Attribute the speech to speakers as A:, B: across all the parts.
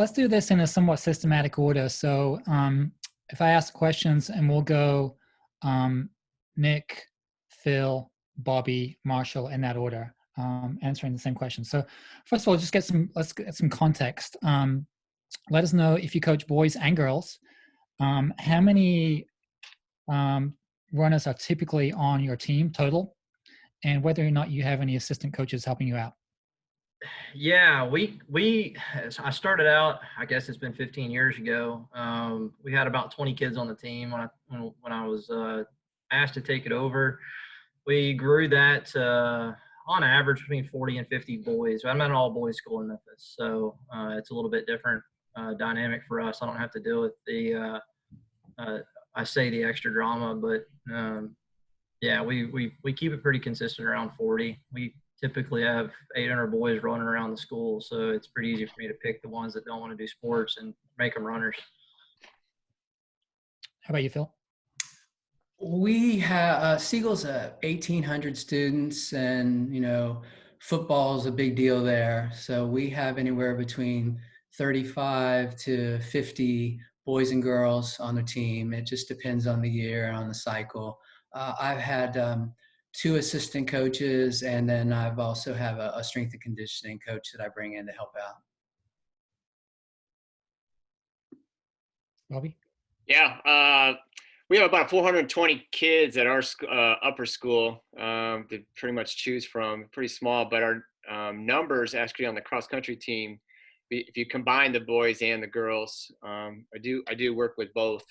A: let's do this in a somewhat systematic order. So if I ask questions, and we'll go Nick, Phil, Bobby, Marshall in that order, answering the same question. So first of all, let's get some context. Let us know if you coach boys and girls. How many runners are typically on your team total, and whether or not you have any assistant coaches helping you out.
B: Yeah, I started out, I guess it's been 15 years ago. We had about 20 kids on the team when I was asked to take it over. We grew that to, on average, between 40 and 50 boys. I'm at an all boys school in Memphis, so it's a little bit different dynamic for us. I don't have to deal with the the extra drama, but yeah, we keep it pretty consistent around 40. We typically have 800 boys running around the school, so it's pretty easy for me to pick the ones that don't want to do sports and make them runners.
A: How about you, Phil?
C: We have Siegel's 1,800 students, and football is a big deal there. So we have anywhere between 35 to 50 boys and girls on the team. It just depends on the year and on the cycle. I've had 2 assistant coaches, and then I've also have a strength and conditioning coach that I bring in to help out.
A: Bobby?
D: Yeah, we have about 420 kids at our upper school to pretty much choose from. Pretty small, but our numbers actually on the cross country team, if you combine the boys and the girls, I do work with both.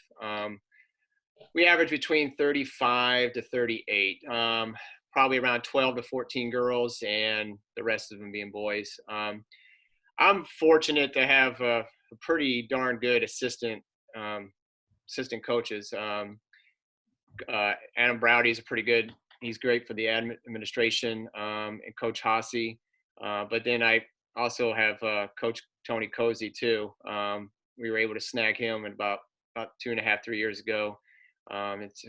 D: We average between 35 to 38, probably around 12 to 14 girls, and the rest of them being boys. I'm fortunate to have a pretty darn good assistant coaches. Adam Browdy's he's great for the administration, and Coach Hasse. But then I also have Coach Tony Cozy too. We were able to snag him in about 2.5, 3 years ago. It's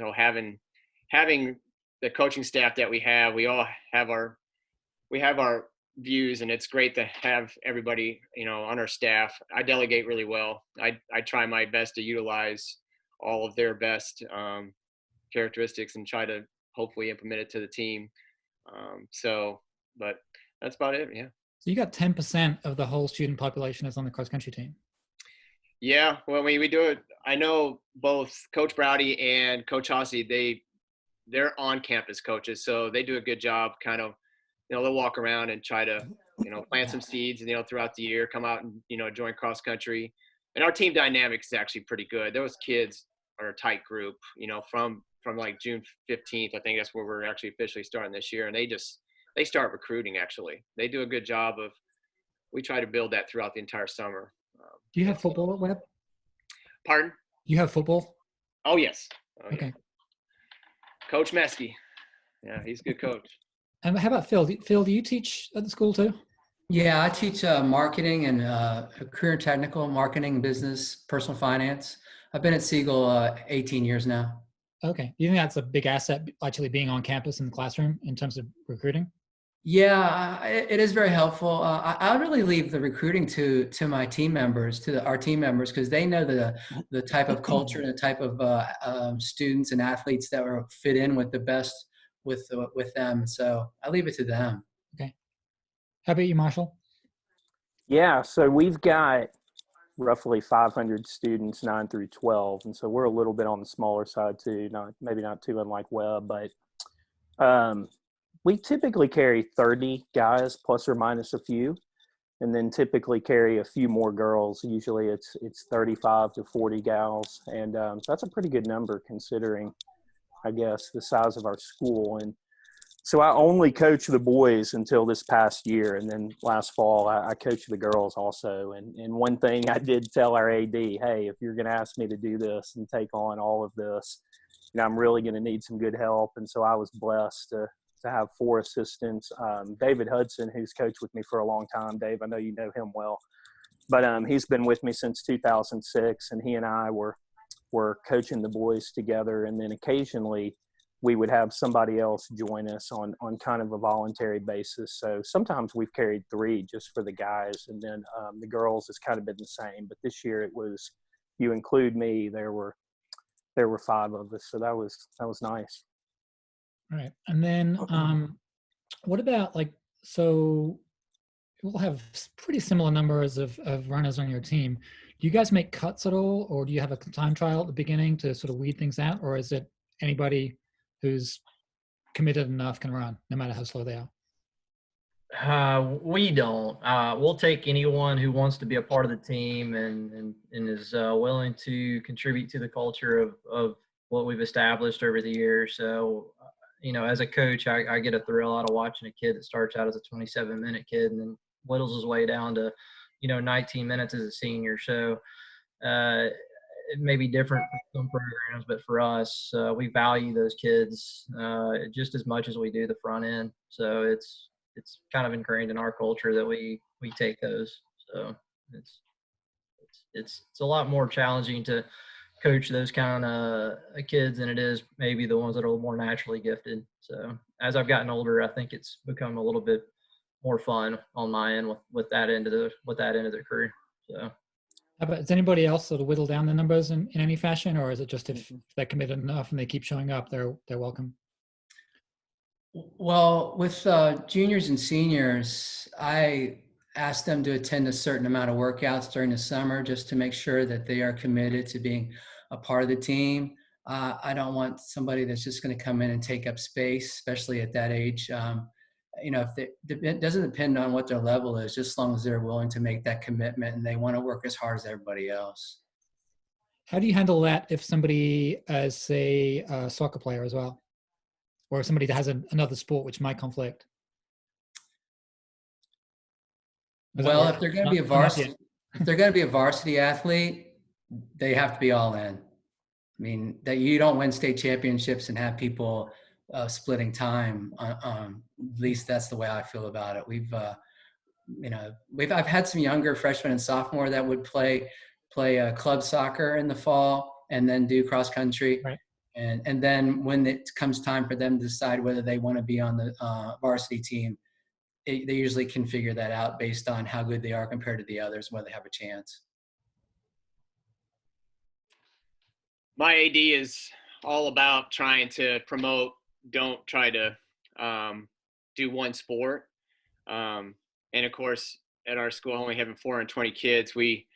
D: having the coaching staff that we all have our views, and it's great to have everybody on our staff. I delegate really well. I try my best to utilize all of their best characteristics and try to hopefully implement it to the team. But that's about it. Yeah.
A: So you got 10% of the whole student population is on the cross country team.
D: Yeah, well, we do it. I know both Coach Browdy and Coach Hasse, they're on-campus coaches, so they do a good job. Kind of, they'll walk around and try to, plant some seeds, throughout the year, come out and join cross country. And our team dynamics is actually pretty good. Those kids are a tight group. From like June 15th, I think that's where we're actually officially starting this year, and they start recruiting. Actually, they do a good job of. We try to build that throughout the entire summer.
A: Do you have football at Webb?
D: Pardon?
A: You have football?
D: Oh, yes.
A: Okay.
D: Yeah. Coach Meskey. Yeah, he's a good coach.
A: And how about Phil? Phil, do you teach at the school too?
C: Yeah, I teach marketing and career and technical marketing, business, personal finance. I've been at Siegel 18 years now.
A: Okay. Do you think that's a big asset, actually being on campus in the classroom in terms of recruiting?
C: Yeah, it is very helpful. I really leave the recruiting to my team members, our team members, because they know the type of culture and the type of students and athletes that will fit in with the best with them. So I leave it to them.
A: Okay. How about you, Marshall?
E: Yeah, so we've got roughly 500 students, 9 through 12, and so we're a little bit on the smaller side too. Maybe not too unlike Webb, but we typically carry 30 guys plus or minus a few, and then typically carry a few more girls. Usually it's 35 to 40 gals, and so that's a pretty good number considering, I guess, the size of our school. And so I only coach the boys until this past year, and then last fall I coached the girls also. And one thing I did tell our AD, hey, if you're going to ask me to do this and take on all of this, I'm really going to need some good help. And so I was blessed to have 4 assistants. David Hudson, who's coached with me for a long time. Dave, I know you know him well, but he's been with me since 2006, and he and I were coaching the boys together. And then occasionally we would have somebody else join us on kind of a voluntary basis. So sometimes we've carried 3 just for the guys, and then the girls has kind of been the same. But this year it was, you include me, there were 5 of us, so that was nice.
A: Right. And then what about so we'll have pretty similar numbers of runners on your team. Do you guys make cuts at all, or do you have a time trial at the beginning to sort of weed things out, or is it anybody who's committed enough can run, no matter how slow they are?
B: We don't. We'll take anyone who wants to be a part of the team and is willing to contribute to the culture of what we've established over the years. So, as a coach, I get a thrill out of watching a kid that starts out as a 27-minute kid and then whittles his way down to, 19 minutes as a senior. So it may be different for some programs, but for us, we value those kids just as much as we do the front end. So it's kind of ingrained in our culture that we take those. So it's a lot more challenging to coach those kind of kids than it is maybe the ones that are a little more naturally gifted. So as I've gotten older, I think it's become a little bit more fun on my end with that end of the career. So.
A: How about, does anybody else sort of whittle down the numbers in any fashion, or is it just if they're committed enough and they keep showing up, they're welcome?
C: Well, with juniors and seniors, I ask them to attend a certain amount of workouts during the summer just to make sure that they are committed to being a part of the team. I don't want somebody that's just going to come in and take up space, especially at that age. It doesn't depend on what their level is, just as long as they're willing to make that commitment and they want to work as hard as everybody else.
A: How do you handle that if somebody is, say, a soccer player as well, or somebody that has another sport which might conflict?
C: Well, if they're going to be a varsity athlete, they have to be all in. I mean, that you don't win state championships and have people splitting time. At least that's the way I feel about it. I've had some younger freshmen and sophomore that would play club soccer in the fall and then do cross country.
A: Right.
C: And then when it comes time for them to decide whether they want to be on the varsity team, they usually can figure that out based on how good they are compared to the others, whether they have a chance.
D: My AD is all about trying to promote, don't try to do one sport. And of course, at our school, only having 420 kids, we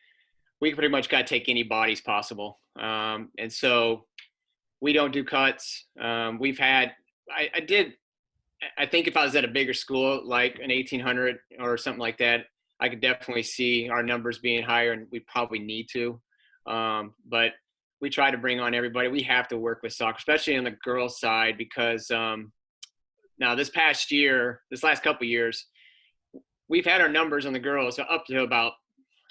D: pretty much got to take any bodies possible. And so we don't do cuts. I think if I was at a bigger school, like an 1800 or something like that, I could definitely see our numbers being higher, and we probably need to. But we try to bring on everybody. We have to work with soccer, especially on the girls' side, because now this last couple of years, we've had our numbers on the girls up to about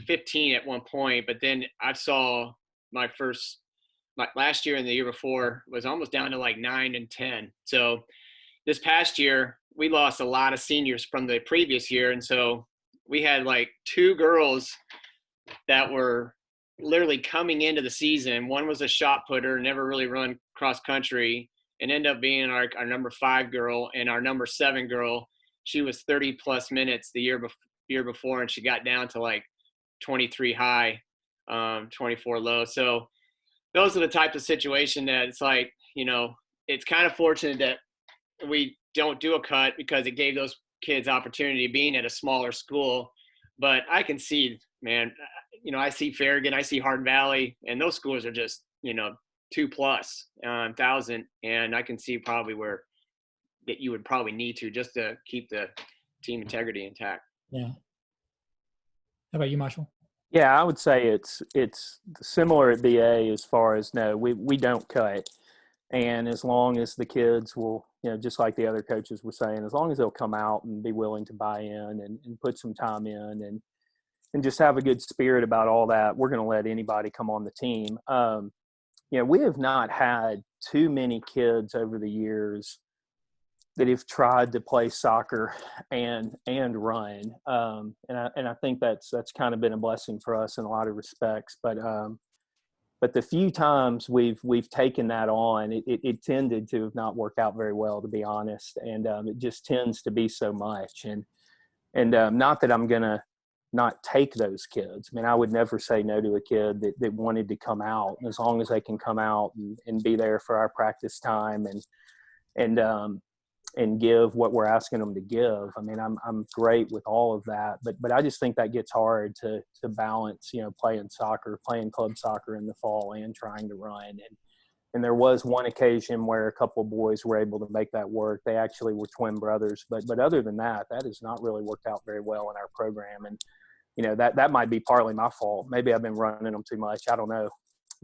D: 15 at one point, but then I saw my last year and the year before was almost down to like 9 and 10. So this past year, we lost a lot of seniors from the previous year. And so we had like 2 girls that were literally coming into the season. One was a shot putter, never really run cross country, and ended up being our number 5 girl. And our number 7 girl, she was 30 plus minutes the year before, and she got down to like 23 high, 24 low. So those are the types of situation that it's like, it's kind of fortunate that we don't do a cut because it gave those kids opportunity being at a smaller school. But I can see, man, I see Farragut, I see Hardin Valley, and those schools are just, 2,000, and I can see probably where that you would probably need to just to keep the team integrity intact.
A: Yeah. How about you, Marshall?
E: Yeah, I would say it's similar at BA as far as we don't cut. And as long as the kids will, just like the other coaches were saying, as long as they'll come out and be willing to buy in and put some time in and just have a good spirit about all that, we're going to let anybody come on the team. We have not had too many kids over the years that have tried to play soccer and run. And I think that's kind of been a blessing for us in a lot of respects. But But the few times we've taken that on, it tended to have not worked out very well, to be honest. And it just tends to be so much. And not that I'm going to not take those kids. I mean, I would never say no to a kid that wanted to come out, as long as they can come out and be there for our practice time and give what we're asking them to give. I mean, I'm great with all of that, but I just think that gets hard to balance, playing club soccer in the fall and trying to run. And there was one occasion where a couple of boys were able to make that work. They actually were twin brothers, but other than that has not really worked out very well in our program. And, that might be partly my fault. Maybe I've been running them too much. I don't know.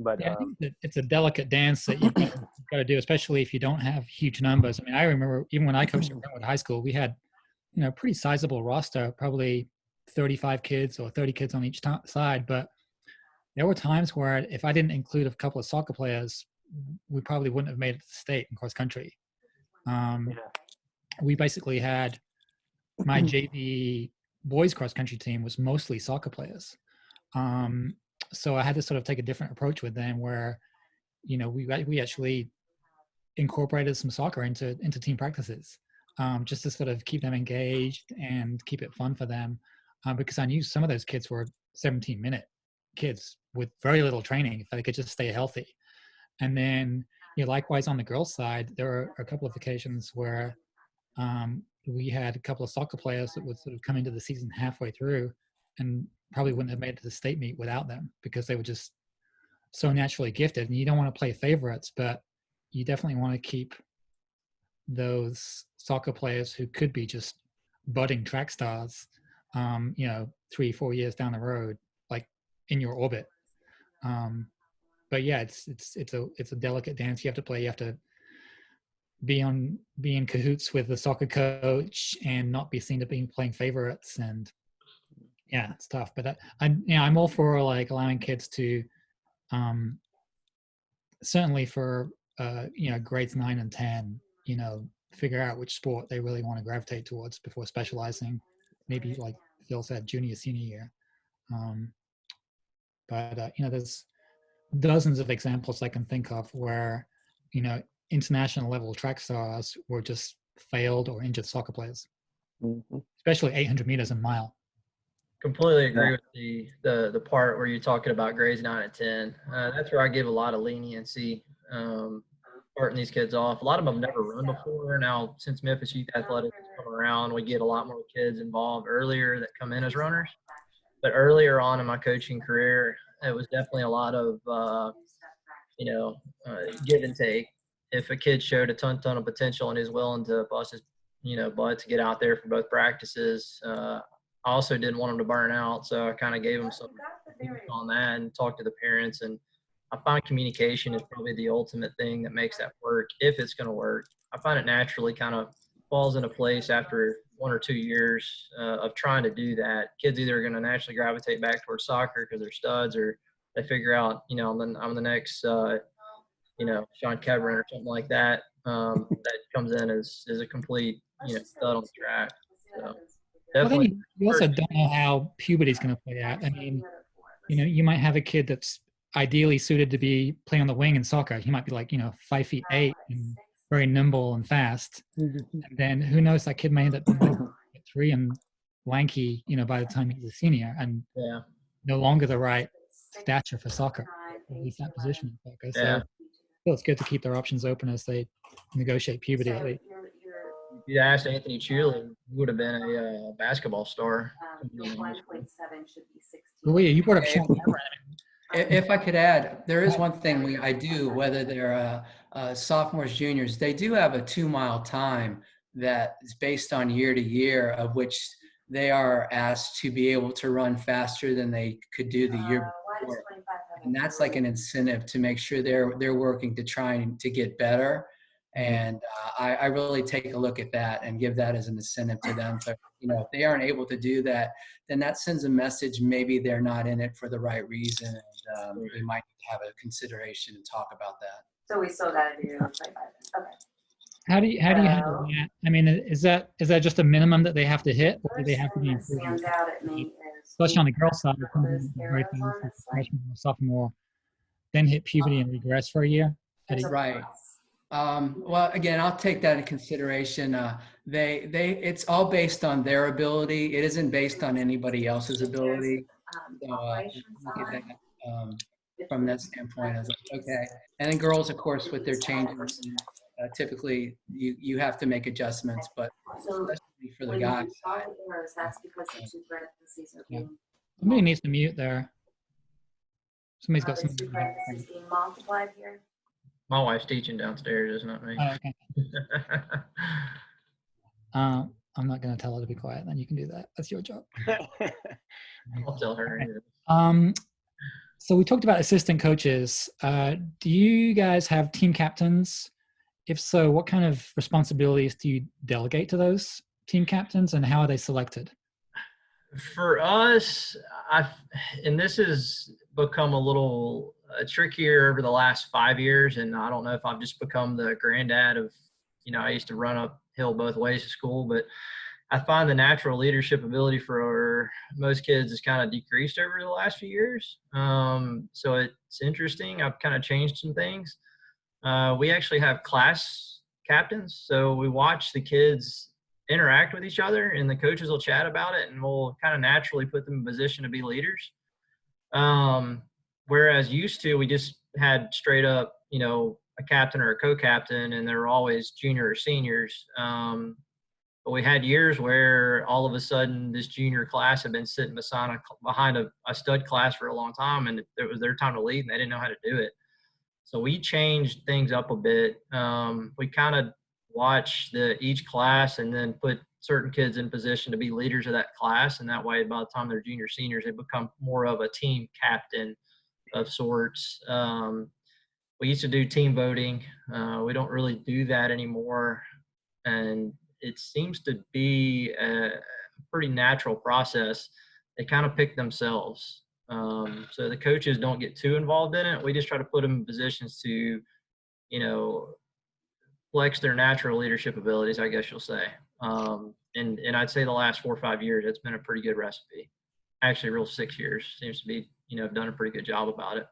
E: But
A: yeah, I think that it's a delicate dance that you've got to do, especially if you don't have huge numbers. I mean, I remember even when I coached at Brentwood High School, we had, pretty sizable roster, probably 35 kids or 30 kids on each side. But there were times where if I didn't include a couple of soccer players, we probably wouldn't have made it to state in cross country. We basically had my JV boys cross country team was mostly soccer players. So I had to sort of take a different approach with them where, we actually incorporated some soccer into team practices, just to sort of keep them engaged and keep it fun for them. Because I knew some of those kids were 17-minute kids with very little training if they could just stay healthy. And then, likewise on the girls' side, there were a couple of occasions where we had a couple of soccer players that would sort of come into the season halfway through and probably wouldn't have made it to the state meet without them because they were just so naturally gifted. And you don't want to play favorites, but you definitely want to keep those soccer players who could be just budding track stars, 3-4 years down the road, like in your orbit. But yeah, it's a delicate dance you have to play. You have to be in cahoots with the soccer coach and not be seen to be playing favorites. And yeah, it's tough. But I'm all for like allowing kids to, certainly for grades 9 and 10, figure out which sport they really want to gravitate towards before specializing. Maybe like Phil said, junior, senior year. But there's dozens of examples I can think of where, international level track stars were just failed or injured soccer players, especially 800 meters and mile.
B: Completely agree with the part where you're talking about grades 9 and 10. That's where I give a lot of leniency, starting these kids off. A lot of them have never run before. Now, since Memphis Youth Athletics has come around, we get a lot more kids involved earlier that come in as runners. But earlier on in my coaching career, it was definitely a lot of, give and take. If a kid showed a ton of potential and is willing to bust his, butt to get out there for both practices, I also didn't want them to burn out. So I kind of gave them some on that and talked to the parents. And I find communication is probably the ultimate thing that makes that work, if it's going to work. I find it naturally kind of falls into place after 1 or 2 years of trying to do that. Kids either are going to naturally gravitate back towards soccer because they're studs, or they figure out, I'm the next, Sean Kevrin or something like that, that comes in as a complete, stud on the track. So definitely.
A: I think you also don't know how puberty is going to play out. I mean, you might have a kid that's ideally suited to be playing on the wing in soccer. He might be like, 5'8" and very nimble and fast. And then who knows, that kid may end up being 3 and lanky, by the time he's a senior, and no longer the right stature for soccer, at least that position in soccer. So it's good to keep their options open as they negotiate puberty. At least.
B: If you asked Anthony Chulin, he would have been a basketball star.
A: You brought up Sean Kevrin.
C: If I could add, there is one thing I do, whether they're sophomores, juniors, they do have a 2-mile time that is based on year to year, of which they are asked to be able to run faster than they could do the year before. And that's like an incentive to make sure they're working to try to get better. And I really take a look at that and give that as an incentive to them. So, if they aren't able to do that, then that sends a message. Maybe they're not in it for the right reason. And we might have a consideration and talk about that.
F: So we still got to do 25. Okay.
A: How do you handle that? I mean, is that just a minimum that they have to hit, or do they have to be improved?
F: Stands out at me is,
A: Especially on the girls' side, freshman or sophomore, then hit puberty and regress for a year?
C: Right. Well, again, I'll take that into consideration. It's all based on their ability. It isn't based on anybody else's ability. So look at that from that standpoint. I was like, okay. And then girls, of course, with their changes, typically you have to make adjustments, but especially for the guys.
F: That's because the two parentheses are being.
A: Somebody needs to mute there. Somebody's got
F: The
A: something.
F: two parentheses being multiplied here.
B: My wife's teaching downstairs, it's not me.
A: Oh, okay. I'm not going to tell her to be quiet. Then you can do that. That's your job.
B: I'll tell her.
A: So we talked about assistant coaches. Do you guys have team captains? If so, what kind of responsibilities do you delegate to those team captains, and how are they selected?
B: For us, and this has become a little trickier over the last 5 years, and I don't know if I've just become the granddad of, I used to run uphill both ways to school, but I find the natural leadership ability for most kids has kind of decreased over the last few years. So it's interesting. I've kind of changed some things. We actually have class captains, so we watch the kids interact with each other, and the coaches will chat about it, and we'll kind of naturally put them in position to be leaders. Whereas used to, we just had straight up, a captain or a co-captain, and there were always junior or seniors. But we had years where all of a sudden this junior class had been sitting behind a stud class for a long time, and it was their time to lead, and they didn't know how to do it. So we changed things up a bit. We kind of watch each class and then put certain kids in position to be leaders of that class. And that way, by the time they're junior seniors, they become more of a team captain of sorts. We used to do team voting. We don't really do that anymore. And it seems to be a pretty natural process. They kind of pick themselves. So the coaches don't get too involved in it. We just try to put them in positions to, flex their natural leadership abilities, I guess you'll say. And I'd say the last 4 or 5 years, it's been a pretty good recipe. Actually, real 6 years seems to be, have done a pretty good job about it.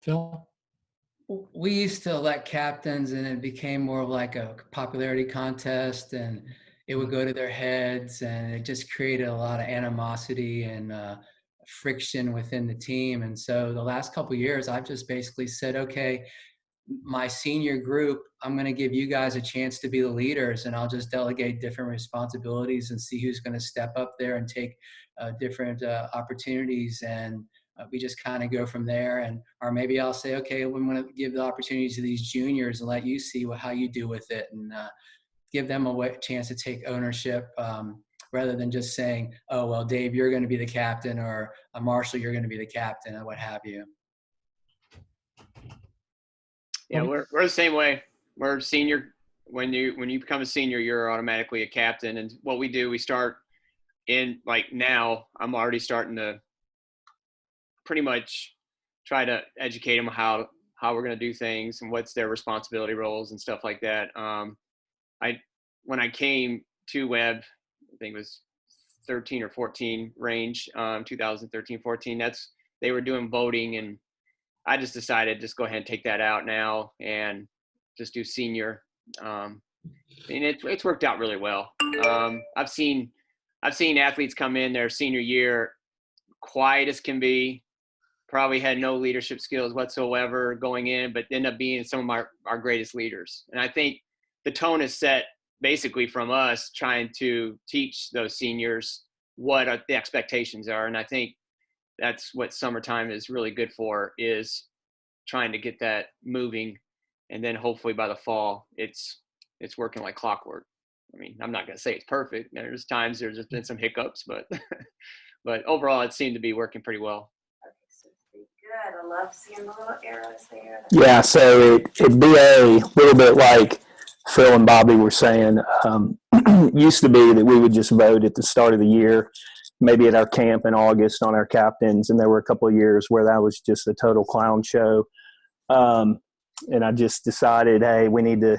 A: Phil?
C: We used to elect captains, and it became more of like a popularity contest, and it would go to their heads, and it just created a lot of animosity and friction within the team. And so the last couple of years, I've just basically said, okay, my senior group, I'm going to give you guys a chance to be the leaders, and I'll just delegate different responsibilities and see who's going to step up there and take different opportunities. And we just kind of go from there. Or maybe I'll say, okay, we want to give the opportunities to these juniors and let you see how you do with it, and give them a chance to take ownership, rather than just saying, oh, well, Dave, you're going to be the captain, or Marshall, you're going to be the captain, and what have you.
D: Yeah, we're the same way. We're senior. When you become a senior, you're automatically a captain. And what we do, we start in, like now, I'm already starting to pretty much try to educate them how we're going to do things and what's their responsibility roles and stuff like that. When I came to Webb, I think it was 13 or 14 range, 2013, 14, they were doing voting, and I just decided just go ahead and take that out now and just do senior. And it's worked out really well. I've seen athletes come in their senior year quiet as can be, probably had no leadership skills whatsoever going in, but end up being some of our greatest leaders. And I think the tone is set basically from us trying to teach those seniors what the expectations are. And I think that's what summertime is really good for, is trying to get that moving. And then hopefully by the fall, it's working like clockwork. I mean, I'm not going to say it's perfect. There's times there's just been some hiccups, but but overall it seemed to be working pretty well.
F: Okay, so pretty good. I love seeing the little arrows there.
E: Yeah, so it'd be a little bit like Phil and Bobby were saying. Used to be that we would just vote at the start of the year, maybe at our camp in August, on our captains, and there were a couple of years where that was just a total clown show. And I just decided, hey, we need to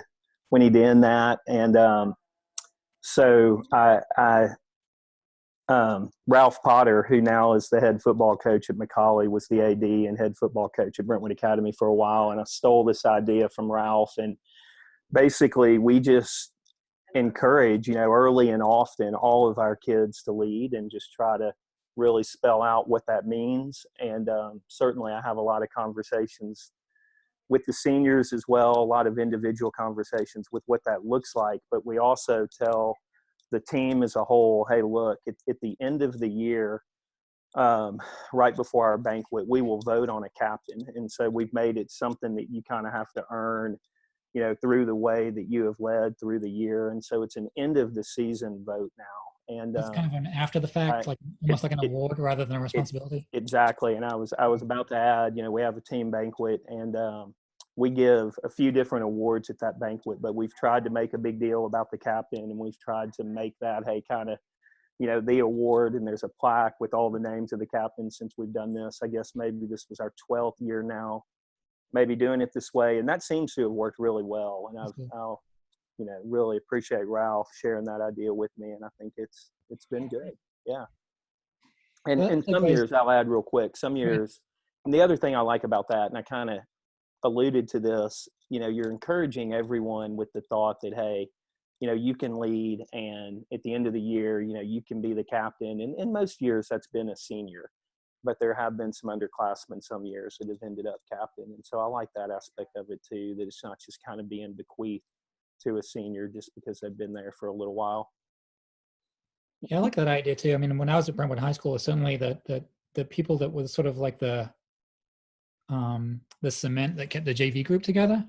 E: end that. And so I Ralph Potter, who now is the head football coach at McCallie, was the AD and head football coach at Brentwood Academy for a while. And I stole this idea from Ralph. And basically we just encourage, early and often all of our kids to lead and just try to really spell out what that means. And certainly I have a lot of conversations with the seniors as well, a lot of individual conversations with what that looks like. But we also tell the team as a whole, hey, look, at the end of the year, right before our banquet, we will vote on a captain. And so we've made it something that you kind of have to earn, through the way that you have led through the year. And so it's an end of the season vote now. And
A: It's kind of an after the fact, like almost like an award rather than a responsibility.
E: Exactly. And I was about to add, we have a team banquet, and we give a few different awards at that banquet, but we've tried to make a big deal about the captain, and we've tried to make that, hey, kind of, the award, and there's a plaque with all the names of the captains since we've done this. I guess maybe this was our 12th year now, maybe doing it this way. And that seems to have worked really well. And I'll really appreciate Ralph sharing that idea with me. And I think it's been good. Yeah. And some years, I'll add real quick, some years, and the other thing I like about that, and I kind of alluded to this, you're encouraging everyone with the thought that, hey, you can lead, and at the end of the year, you can be the captain. And in most years that's been a senior, but there have been some underclassmen some years that have ended up captain. And so I like that aspect of it too, that it's not just kind of being bequeathed to a senior just because they've been there for a little while.
A: Yeah, I like that idea too. I mean, when I was at Brentwood High School, certainly the people that was sort of like the cement that kept the JV group together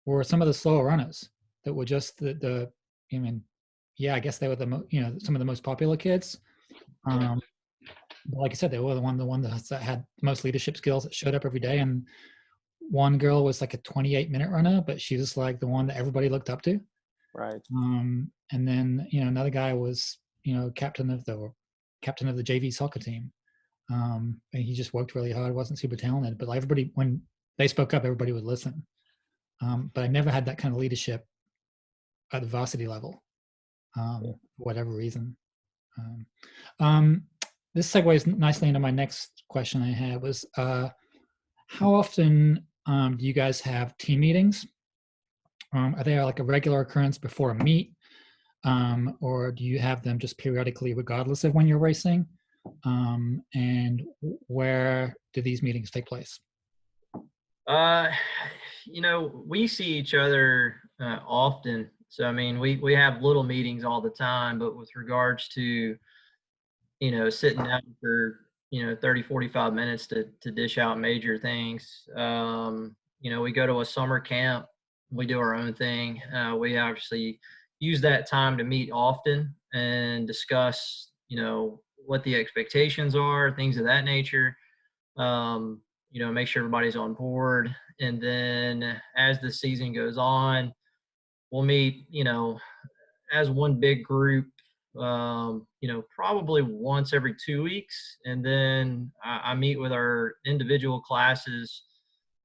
A: were some of the slower runners that were just I guess they were some of the most popular kids. But like I said, they were the one that had the most leadership skills, that showed up every day. And one girl was like a 28-minute runner, but she was like the one that everybody looked up to.
E: Right.
A: And then another guy was captain of the JV soccer team. And he just worked really hard, wasn't super talented, but like everybody, when they spoke up, everybody would listen. But I never had that kind of leadership at the varsity level, for whatever reason. This segues nicely into my next question I had was, how often do you guys have team meetings? Are they like a regular occurrence before a meet? Or do you have them just periodically regardless of when you're racing? And where do these meetings take place?
B: We see each other often. So, I mean, we have little meetings all the time, but with regards to, sitting down for, 30, 45 minutes to dish out major things. We go to a summer camp, we do our own thing. We obviously use that time to meet often and discuss, what the expectations are, things of that nature. Make sure everybody's on board. And then as the season goes on, we'll meet, as one big group, probably once every 2 weeks. And then I meet with our individual classes,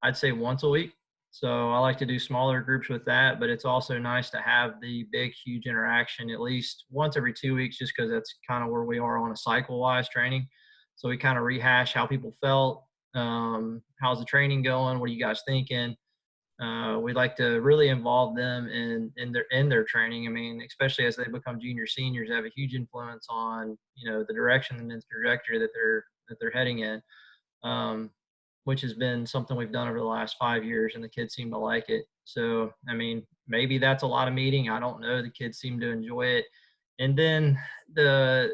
B: I'd say once a week. So I like to do smaller groups with that, but it's also nice to have the big, huge interaction at least once every 2 weeks, just because that's kind of where we are on a cycle-wise training. So we kind of rehash how people felt. How's the training going? What are you guys thinking? We'd like to really involve them in their training. I mean, especially as they become junior seniors, they have a huge influence on the direction and the trajectory that they're heading in, which has been something we've done over the last 5 years, and the kids seem to like it. So, I mean, maybe that's a lot of meeting. I don't know. The kids seem to enjoy it. And then the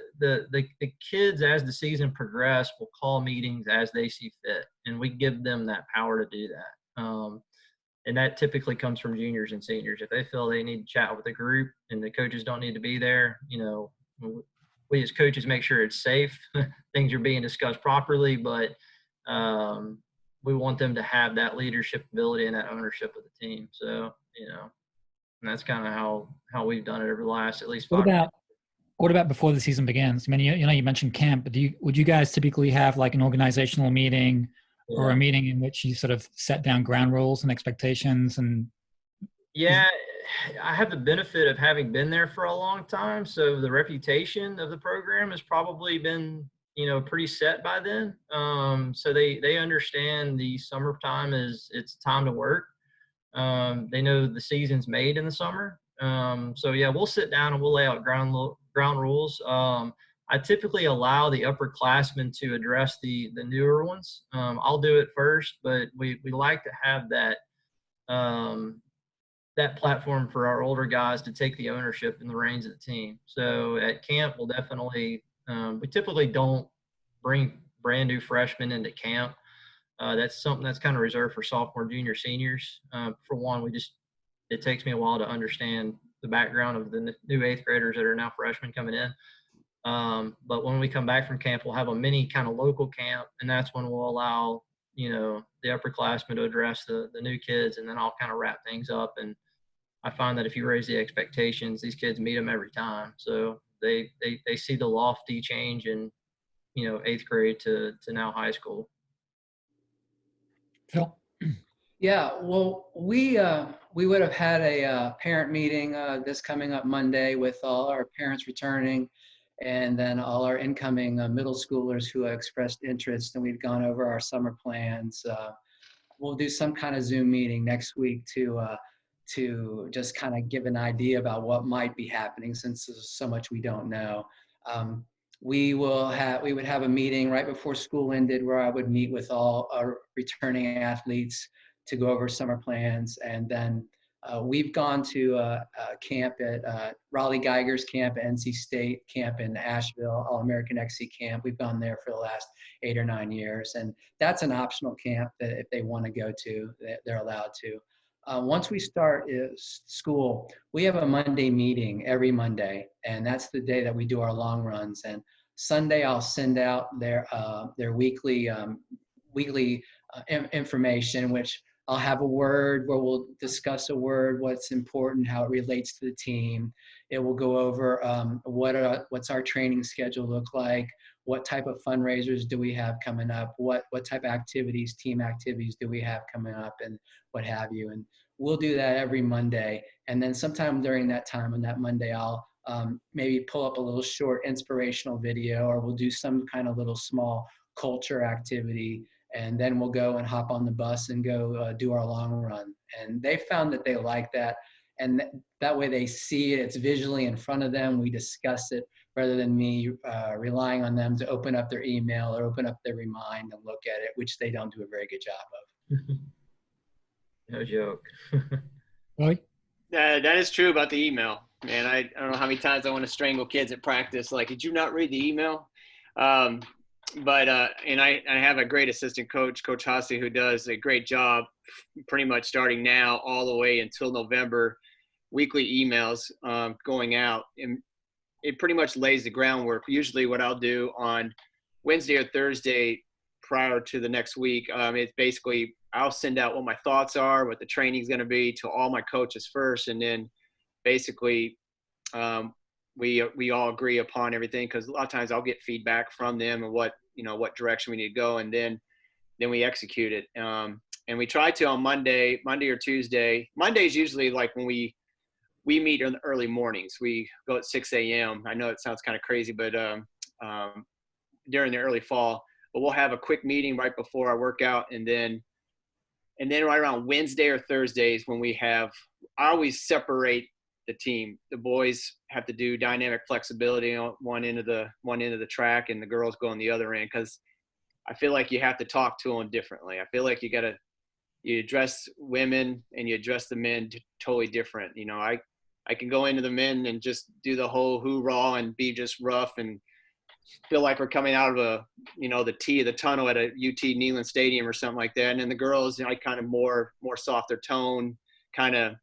B: kids, as the season progresses, will call meetings as they see fit, and we give them that power to do that. And that typically comes from juniors and seniors. If they feel they need to chat with the group and the coaches don't need to be there, we as coaches make sure it's safe. Things are being discussed properly, but we want them to have that leadership ability and that ownership of the team. So, and that's kind of how we've done it over the last at least 5 years.
A: What about before the season begins? I mean, you mentioned camp, but would you guys typically have like an organizational meeting or a meeting in which you sort of set down ground rules and expectations? And
B: yeah, I have the benefit of having been there for a long time, so the reputation of the program has probably been, pretty set by then. So they understand the summertime is it's time to work. They know the season's made in the summer. So yeah, we'll sit down and we'll lay out ground rules. I typically allow the upperclassmen to address the newer ones. I'll do it first, but we like to have that platform for our older guys to take the ownership and the reins of the team. So at camp, we'll definitely we typically don't bring brand new freshmen into camp. That's something that's kind of reserved for sophomore, junior, seniors. For one, it takes me a while to understand the background of the new eighth graders that are now freshmen coming in. But when we come back from camp, we'll have a mini kind of local camp, and that's when we'll allow, the upperclassmen to address the new kids, and then I'll kind of wrap things up. And I find that if you raise the expectations, these kids meet them every time. So they see the lofty change in, eighth grade to now high school.
A: Phil?
C: Yeah, well, we would have had a parent meeting this coming up Monday with all our parents returning, and then all our incoming middle schoolers who have expressed interest, and we've gone over our summer plans. We'll do some kind of Zoom meeting next week to just kind of give an idea about what might be happening, since there's so much we don't know. We would have a meeting right before school ended where I would meet with all our returning athletes to go over summer plans. And then we've gone to a camp at Raleigh Geiger's camp, NC State camp in Asheville, All-American XC camp. We've gone there for the last 8 or 9 years. And that's an optional camp that if they want to go to, they're allowed to. Once we start school, we have a Monday meeting every Monday, and that's the day that we do our long runs. And Sunday, I'll send out their weekly information, which I'll have a word where we'll discuss a word, what's important, how it relates to the team. It will go over what's our training schedule look like, what type of fundraisers do we have coming up, what type of activities, team activities do we have coming up, and what have you. And we'll do that every Monday. And then sometime during that time on that Monday, I'll maybe pull up a little short inspirational video, or we'll do some kind of little small culture activity. And then we'll go and hop on the bus and go do our long run. And they found that they like that. And that way they see it, it's visually in front of them. We discuss it rather than me relying on them to open up their email or open up their Remind and look at it, which they don't do a very good job of.
B: No joke.
A: Really?
D: That is true about the email, man. I don't know how many times I want to strangle kids at practice. Like, did you not read the email? But I have a great assistant coach, Coach Hossie, who does a great job pretty much starting now all the way until November, weekly emails going out. And it pretty much lays the groundwork. Usually what I'll do on Wednesday or Thursday prior to the next week, it's basically I'll send out what my thoughts are, what the training's going to be to all my coaches first. And then basically we all agree upon everything, because a lot of times I'll get feedback from them and what direction we need to go, and then we execute it. And we try to on Monday or Tuesday. Monday's usually like when we meet in the early mornings. We go at 6 a.m. I know it sounds kind of crazy, but during the early fall, but we'll have a quick meeting right before our workout, and then right around Wednesday or Thursdays when I always separate the team. The boys have to do dynamic flexibility on one end of the track, and the girls go on the other end, because I feel like you have to talk to them differently. I feel like you address women and you address the men totally different. I can go into the men and just do the whole hoorah and be just rough and feel like we're coming out of the T of the tunnel at a UT Neyland Stadium or something like that. And then the girls, I kind of more softer tone, kind of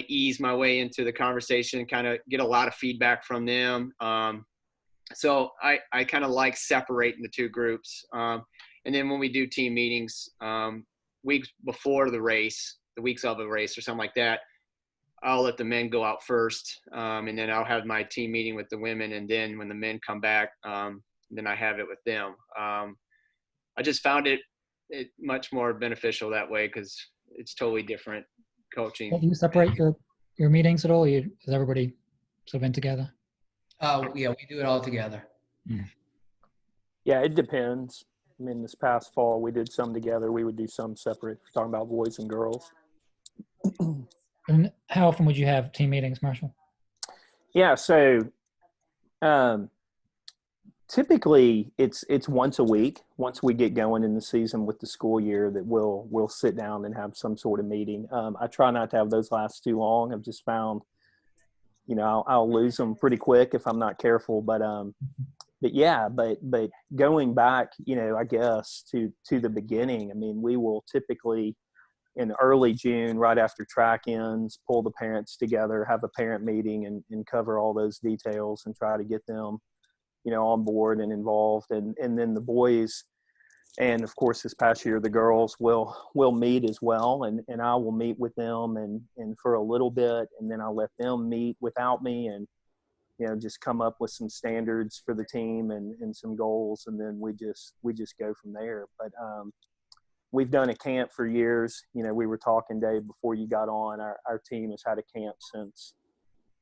D: ease my way into the conversation, kind of get a lot of feedback from them. So I kind of like separating the two groups. And then when we do team meetings, weeks before the race, the weeks of a race or something like that, I'll let the men go out first. And then I'll have my team meeting with the women. And then when the men come back, then I have it with them. I just found it much more beneficial that way, because it's totally different coaching.
A: Well, do you separate your meetings at all? Is everybody sort of in together?
C: Yeah, we do it all together.
E: Yeah, it depends. I mean, this past fall we did some together. We would do some separate. We're talking about boys and girls.
A: And how often would you have team meetings, Marshall?
E: Yeah, so typically it's once a week. Once we get going in the season with the school year, that we'll sit down and have some sort of meeting. I try not to have those last too long. I've just found, I'll lose them pretty quick if I'm not careful. But yeah, but going back, I guess to the beginning. I mean, we will typically in early June, right after track ends, pull the parents together, have a parent meeting, and cover all those details and try to get them, on board and involved. And then the boys, and of course this past year the girls will meet as well, and I will meet with them and for a little bit, and then I'll let them meet without me, and just come up with some standards for the team and some goals, and then we just go from there. But we've done a camp for years. We were talking, Dave, before you got on, our team has had a camp since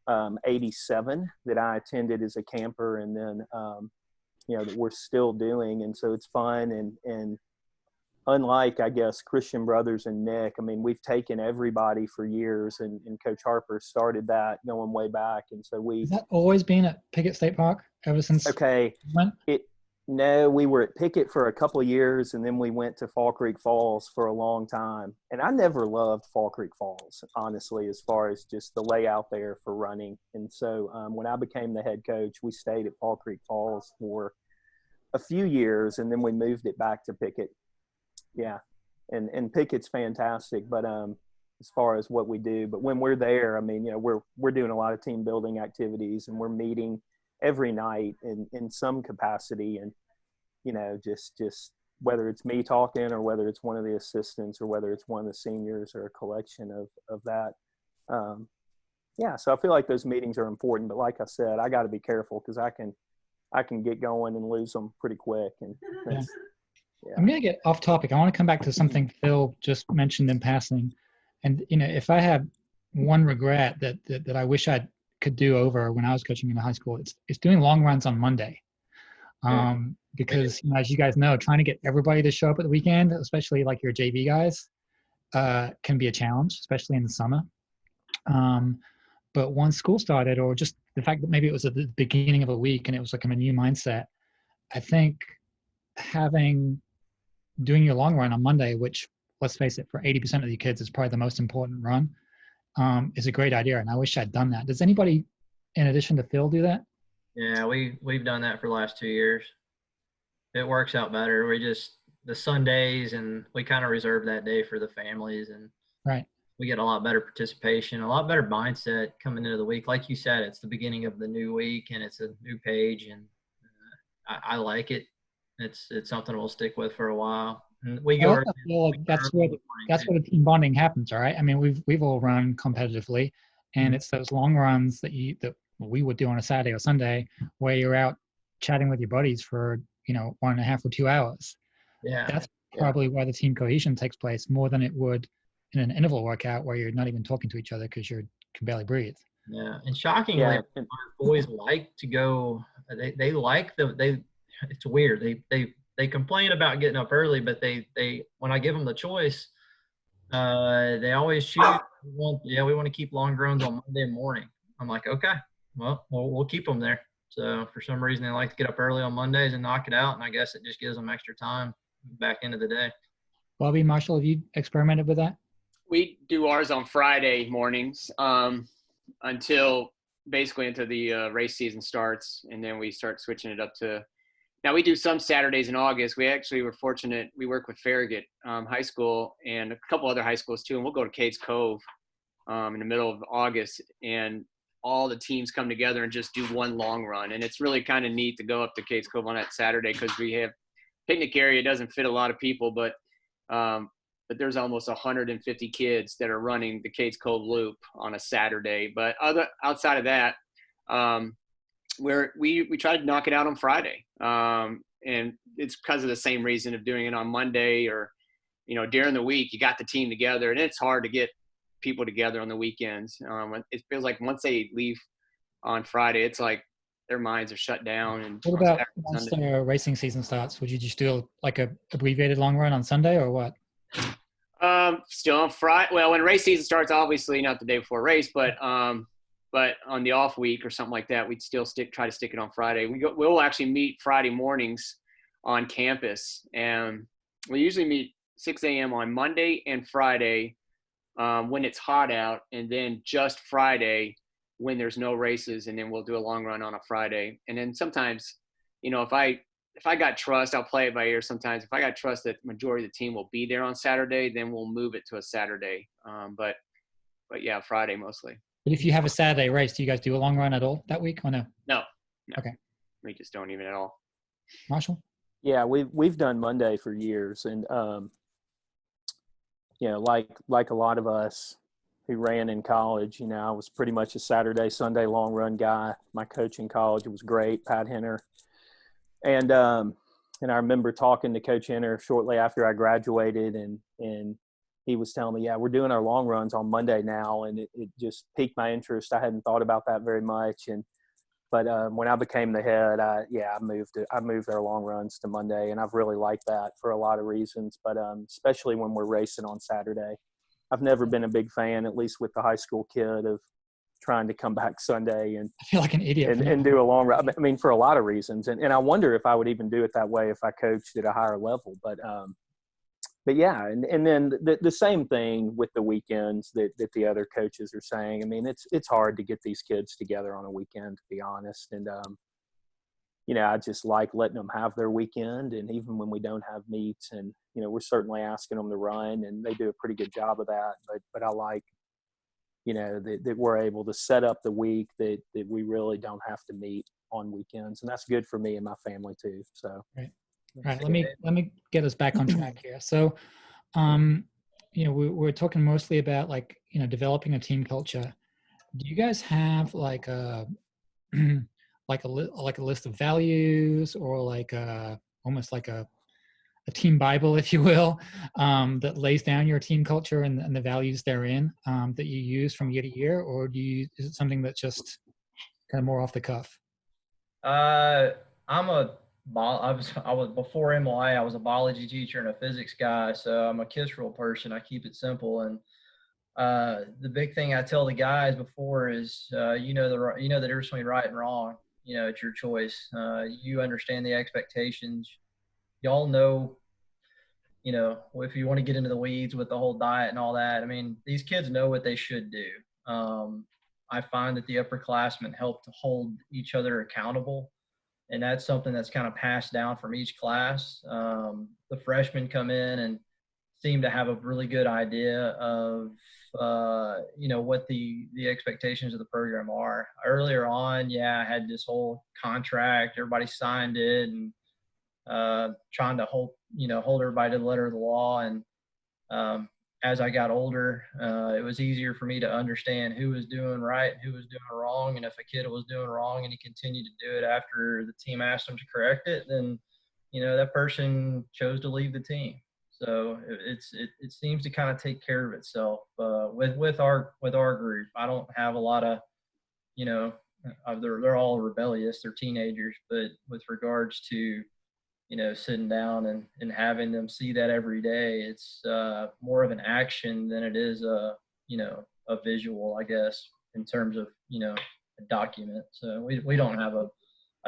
E: 87 that I attended as a camper, and then that we're still doing. And so it's fun, and unlike, I guess, Christian Brothers and Nick, I mean, we've taken everybody for years, and Coach Harper started that going way back. And so
A: Has that always been at Pickett State Park ever since?
E: Okay. No, we were at Pickett for a couple of years, and then we went to Fall Creek Falls for a long time. And I never loved Fall Creek Falls, honestly, as far as just the layout there for running. And so when I became the head coach, we stayed at Fall Creek Falls for a few years, and then we moved it back to Pickett. Yeah, and Pickett's fantastic, but as far as what we do, but when we're there, I mean, we're doing a lot of team building activities, and we're meeting every night in some capacity, and just whether it's me talking or whether it's one of the assistants or whether it's one of the seniors or a collection of that. So I feel like those meetings are important, but like I said, I got to be careful because I can get going and lose them pretty quick. And
A: yeah. I'm going to get off topic. I want to come back to something Phil just mentioned in passing. And, if I have one regret that I wish I could do over when I was coaching in high school, it's doing long runs on Monday. Because, as you guys know, trying to get everybody to show up at the weekend, especially like your JV guys, can be a challenge, especially in the summer. But once school started, or just the fact that maybe it was at the beginning of a week and it was like a new mindset, I think doing your long run on Monday, which, let's face it, for 80% of the kids is probably the most important run, is a great idea. And I wish I'd done that. Does anybody, in addition to Phil, do that?
B: Yeah, we've done that for the last 2 years. It works out better. The Sundays, and we kind of reserve that day for the families, and
A: right.
B: We get a lot better participation, a lot better mindset coming into the week. Like you said, it's the beginning of the new week, and it's a new page, and I like it. It's something we'll stick with for a while. And we go.
A: I feel like that's where the team bonding happens. All right. I mean, we've all run competitively, and it's those long runs that we would do on a Saturday or Sunday, where you're out chatting with your buddies for 1.5 or 2 hours.
B: Yeah.
A: That's probably why the team cohesion takes place more than it would in an interval workout where you're not even talking to each other because you can barely breathe.
B: Yeah. And shockingly, our boys like to go. They like it's weird. They complain about getting up early, but they when I give them the choice, they always choose. We want to keep long runs on Monday morning. I'm like, okay, well, we'll keep them there. So for some reason, they like to get up early on Mondays and knock it out, and I guess it just gives them extra time back into the day.
A: Bobby, Marshall, have you experimented with that?
D: We do ours on Friday mornings until the race season starts, and then we start switching it up to – now we do some Saturdays in August. We actually were fortunate. We work with Farragut High School and a couple other high schools too, and we'll go to Cades Cove in the middle of August, and all the teams come together and just do one long run. And it's really kind of neat to go up to Cades Cove on that Saturday because we have picnic area. It doesn't fit a lot of people, but there's almost 150 kids that are running the Cades Cove Loop on a Saturday. But outside of that, we try to knock it out on Friday. And it's because of the same reason of doing it on Monday or, during the week, you got the team together, and it's hard to get people together on the weekends. It feels like once they leave on Friday, it's like their minds are shut down. And
A: What
D: on
A: about
D: Saturday,
A: once
D: Sunday.
A: the racing season starts? Would you just do like a abbreviated long run on Sunday or what?
D: Still on Friday. Well, when race season starts, obviously not the day before race, but on the off week or something like that, we'd still try to stick it on Friday. We'll actually meet Friday mornings on campus, and we usually meet 6 a.m. on Monday and Friday when it's hot out, and then just Friday when there's no races, and then we'll do a long run on a Friday. And then sometimes, if I got trust, I'll play it by ear sometimes. If I got trust that the majority of the team will be there on Saturday, then we'll move it to a Saturday. But yeah, Friday mostly.
A: But if you have a Saturday race, do you guys do a long run at all that week or no?
D: No.
A: Okay.
D: We just don't even at all.
A: Marshall?
E: Yeah, we've done Monday for years, and like a lot of us who ran in college, I was pretty much a Saturday, Sunday long run guy. My coach in college was great, Pat Henner. And I remember talking to Coach Henner shortly after I graduated, and he was telling me, yeah, we're doing our long runs on Monday now, and it just piqued my interest. I hadn't thought about that very much, but when I became the head, I moved our long runs to Monday, and I've really liked that for a lot of reasons, but especially when we're racing on Saturday. I've never been a big fan, at least with the high school kid, of trying to come back Sunday and
A: I feel like an idiot.
E: and do a long run. I mean, for a lot of reasons, and I wonder if I would even do it that way if I coached at a higher level. But yeah, and then the same thing with the weekends that the other coaches are saying. I mean, it's hard to get these kids together on a weekend, to be honest. And I just like letting them have their weekend, and even when we don't have meets, and we're certainly asking them to run, and they do a pretty good job of that. But I like, that we're able to set up the week that we really don't have to meet on weekends, and that's good for me and my family too. So,
A: right. All right, let me get us back on track here. So, we're talking mostly about developing a team culture. Do you guys have like a like a list of values, or almost like a team Bible, if you will, that lays down your team culture and the values therein that you use from year to year, or is it something that's just kind of more off the cuff?
B: I was before MLA, I was a biology teacher and a physics guy, so I'm a KISS person. I keep it simple, and the big thing I tell the guys before is the difference between right and wrong. It's your choice. You understand the expectations. Y'all know, if you want to get into the weeds with the whole diet and all that, I mean, these kids know what they should do. I find that the upperclassmen help to hold each other accountable, and that's something that's kind of passed down from each class. The freshmen come in and seem to have a really good idea of what the expectations of the program are. Earlier on, I had this whole contract, everybody signed it, and trying to hold everybody to the letter of the law. And as I got older, it was easier for me to understand who was doing right, who was doing wrong. And if a kid was doing wrong and he continued to do it after the team asked him to correct it, then, that person chose to leave the team. So it seems to kind of take care of itself with our group. I don't have a lot of, they're all rebellious, they're teenagers, but with regards to, sitting down and having them see that every day, it's more of an action than it is a visual, I guess, in terms of, a document. So we don't have a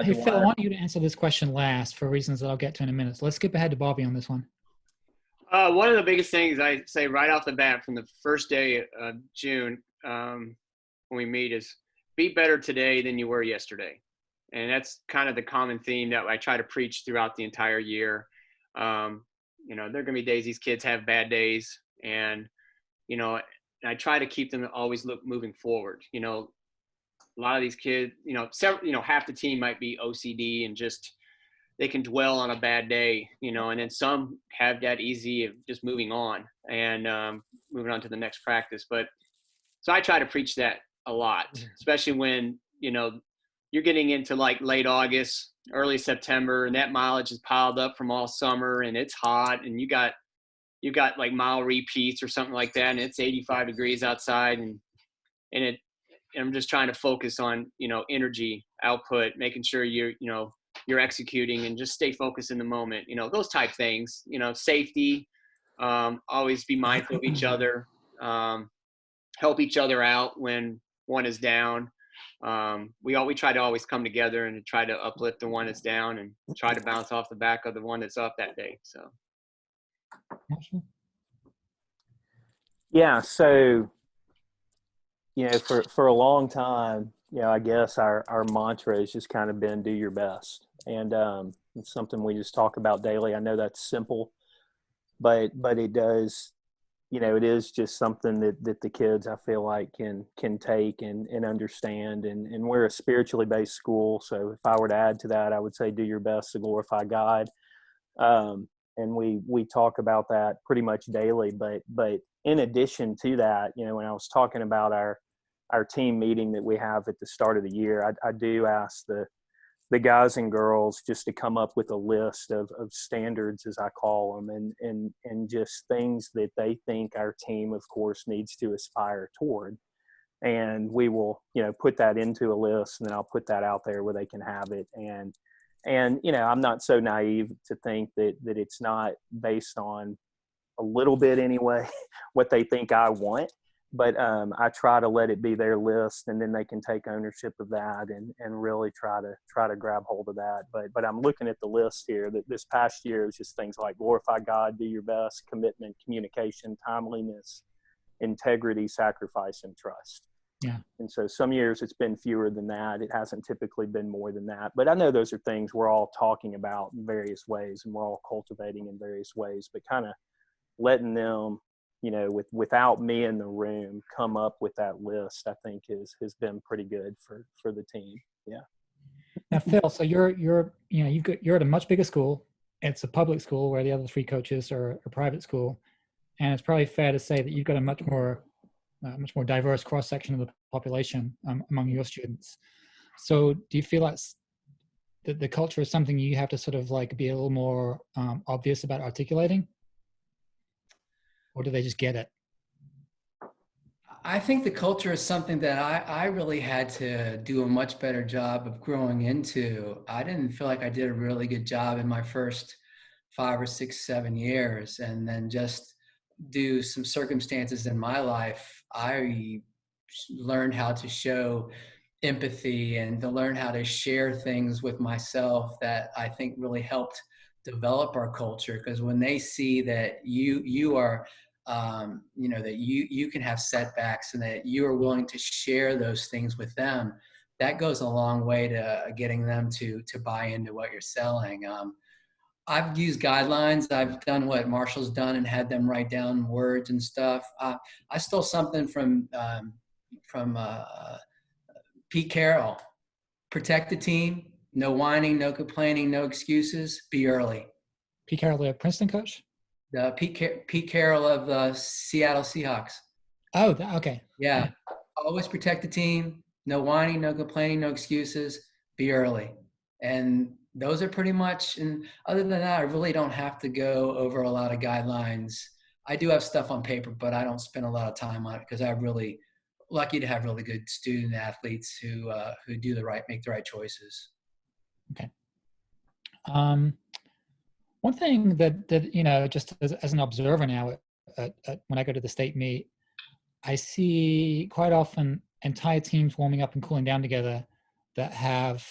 A: Hey, Phil, I want you to answer this question last for reasons that I'll get to in a minute. So let's skip ahead to Bobby on this one.
D: One of the biggest things I say right off the bat from the first day of June when we meet is be better today than you were yesterday. And that's kind of the common theme that I try to preach throughout the entire year. There are going to be days these kids have bad days, and, I try to keep them always moving forward. A lot of these kids, half the team might be OCD and just they can dwell on a bad day, and then some have that easy of just moving on and moving on to the next practice. But so I try to preach that a lot, especially when, you're getting into like late August, early September, and that mileage is piled up from all summer, and it's hot, and you got you got like mile repeats or something like that, and it's 85 degrees outside, and I'm just trying to focus on, energy output, making sure you're executing, and just stay focused in the moment, those type things, safety, always be mindful of each other, help each other out when one is down. We try to always come together and try to uplift the one that's down and try to bounce off the back of the one that's up that day. So.
E: Yeah. So, for a long time, I guess our mantra has just kind of been do your best. And it's something we just talk about daily. I know that's simple, but it does, it is just something that the kids, I feel like, can take and understand. And we're a spiritually based school. So if I were to add to that, I would say do your best to glorify God. And we talk about that pretty much daily. But in addition to that, when I was talking about our team meeting that we have at the start of the year, I do ask the guys and girls just to come up with a list of standards, as I call them, and just things that they think our team, of course, needs to aspire toward. And we will, put that into a list, and then I'll put that out there where they can have it. And I'm not so naive to think that it's not based on a little bit anyway, what they think I want. But I try to let it be their list, and then they can take ownership of that and really try to grab hold of that. But I'm looking at the list here that this past year was just things like glorify God, do your best, commitment, communication, timeliness, integrity, sacrifice, and trust.
A: Yeah.
E: And so some years it's been fewer than that. It hasn't typically been more than that. But I know those are things we're all talking about in various ways, and we're all cultivating in various ways, but kind of letting them, without me in the room, come up with that list, I think has been pretty good for the team. Yeah.
A: Now, Phil, so you're at a much bigger school. It's a public school where the other three coaches are a private school, and it's probably fair to say that you've got a much more diverse cross section of the population among your students. So, do you feel like the culture is something you have to sort of like be a little more obvious about articulating? Or do they just get it?
C: I think the culture is something that I really had to do a much better job of growing into. I didn't feel like I did a really good job in my first 5 or 6, 7 years. And then just due some circumstances in my life, I learned how to show empathy and to learn how to share things with myself that I think really helped develop our culture. Because when they see that you are that you can have setbacks and that you are willing to share those things with them, that goes a long way to getting them to buy into what you're selling. I've used guidelines. I've done what Marshall's done and had them write down words and stuff. I stole something from Pete Carroll. Protect the team. No whining, no complaining, no excuses. Be early.
A: Pete Carroll, the Princeton coach?
C: Pete Carroll of the Seattle Seahawks.
A: Oh, okay.
C: Yeah. Always protect the team. No whining, no complaining, no excuses. Be early. And those are pretty much, and other than that, I really don't have to go over a lot of guidelines. I do have stuff on paper, but I don't spend a lot of time on it because I'm really lucky to have really good student athletes who make the right choices.
A: Okay. One thing that just as an observer now, when I go to the state meet, I see quite often entire teams warming up and cooling down together that have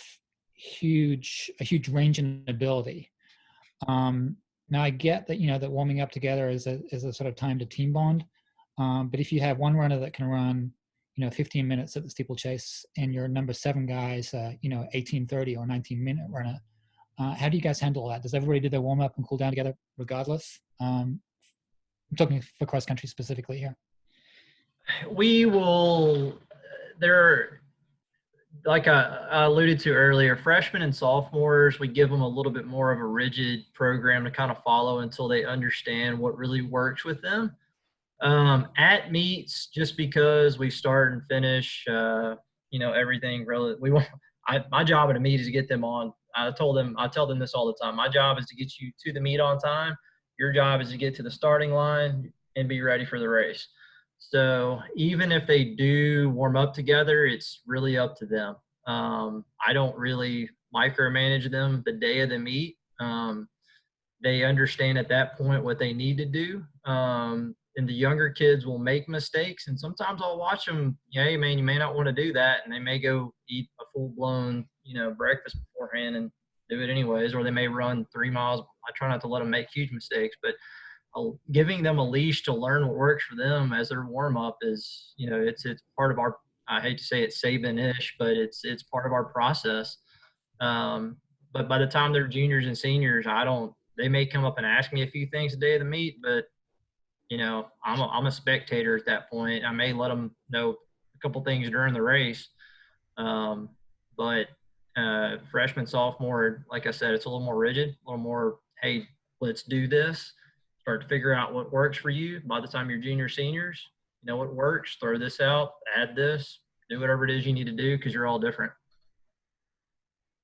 A: a huge range in ability. Now I get that that warming up together is a sort of time to team bond, but if you have one runner that can run 15 minutes at the steeplechase and your number 7 guys 18:30 or 19-minute runner, how do you guys handle that? Does everybody do their warm up and cool down together regardless? I'm talking for cross country specifically here.
B: We will. There, like I alluded to earlier, freshmen and sophomores, we give them a little bit more of a rigid program to kind of follow until they understand what really works with them. At meets, just because we start and finish, everything really, my job at a meet is to get them on. I tell them this all the time. My job is to get you to the meet on time. Your job is to get to the starting line and be ready for the race. So even if they do warm up together, it's really up to them. I don't really micromanage them the day of the meet. They understand at that point what they need to do. And the younger kids will make mistakes. And sometimes I'll watch them, hey, man, you may not want to do that. And they may go eat a full-blown, breakfast beforehand and do it anyways, or they may run 3 miles. I try not to let them make huge mistakes, but giving them a leash to learn what works for them as their warm-up is, it's part of our, I hate to say it's Saban-ish, but it's part of our process. But by the time they're juniors and seniors, they may come up and ask me a few things the day of the meet, but I'm a spectator at that point. I may let them know a couple things during the race. But freshman, sophomore, like I said, it's a little more rigid, a little more, hey, let's do this. Start to figure out what works for you. By the time you're junior, seniors, you know what works, throw this out, add this, do whatever it is you need to do because you're all different.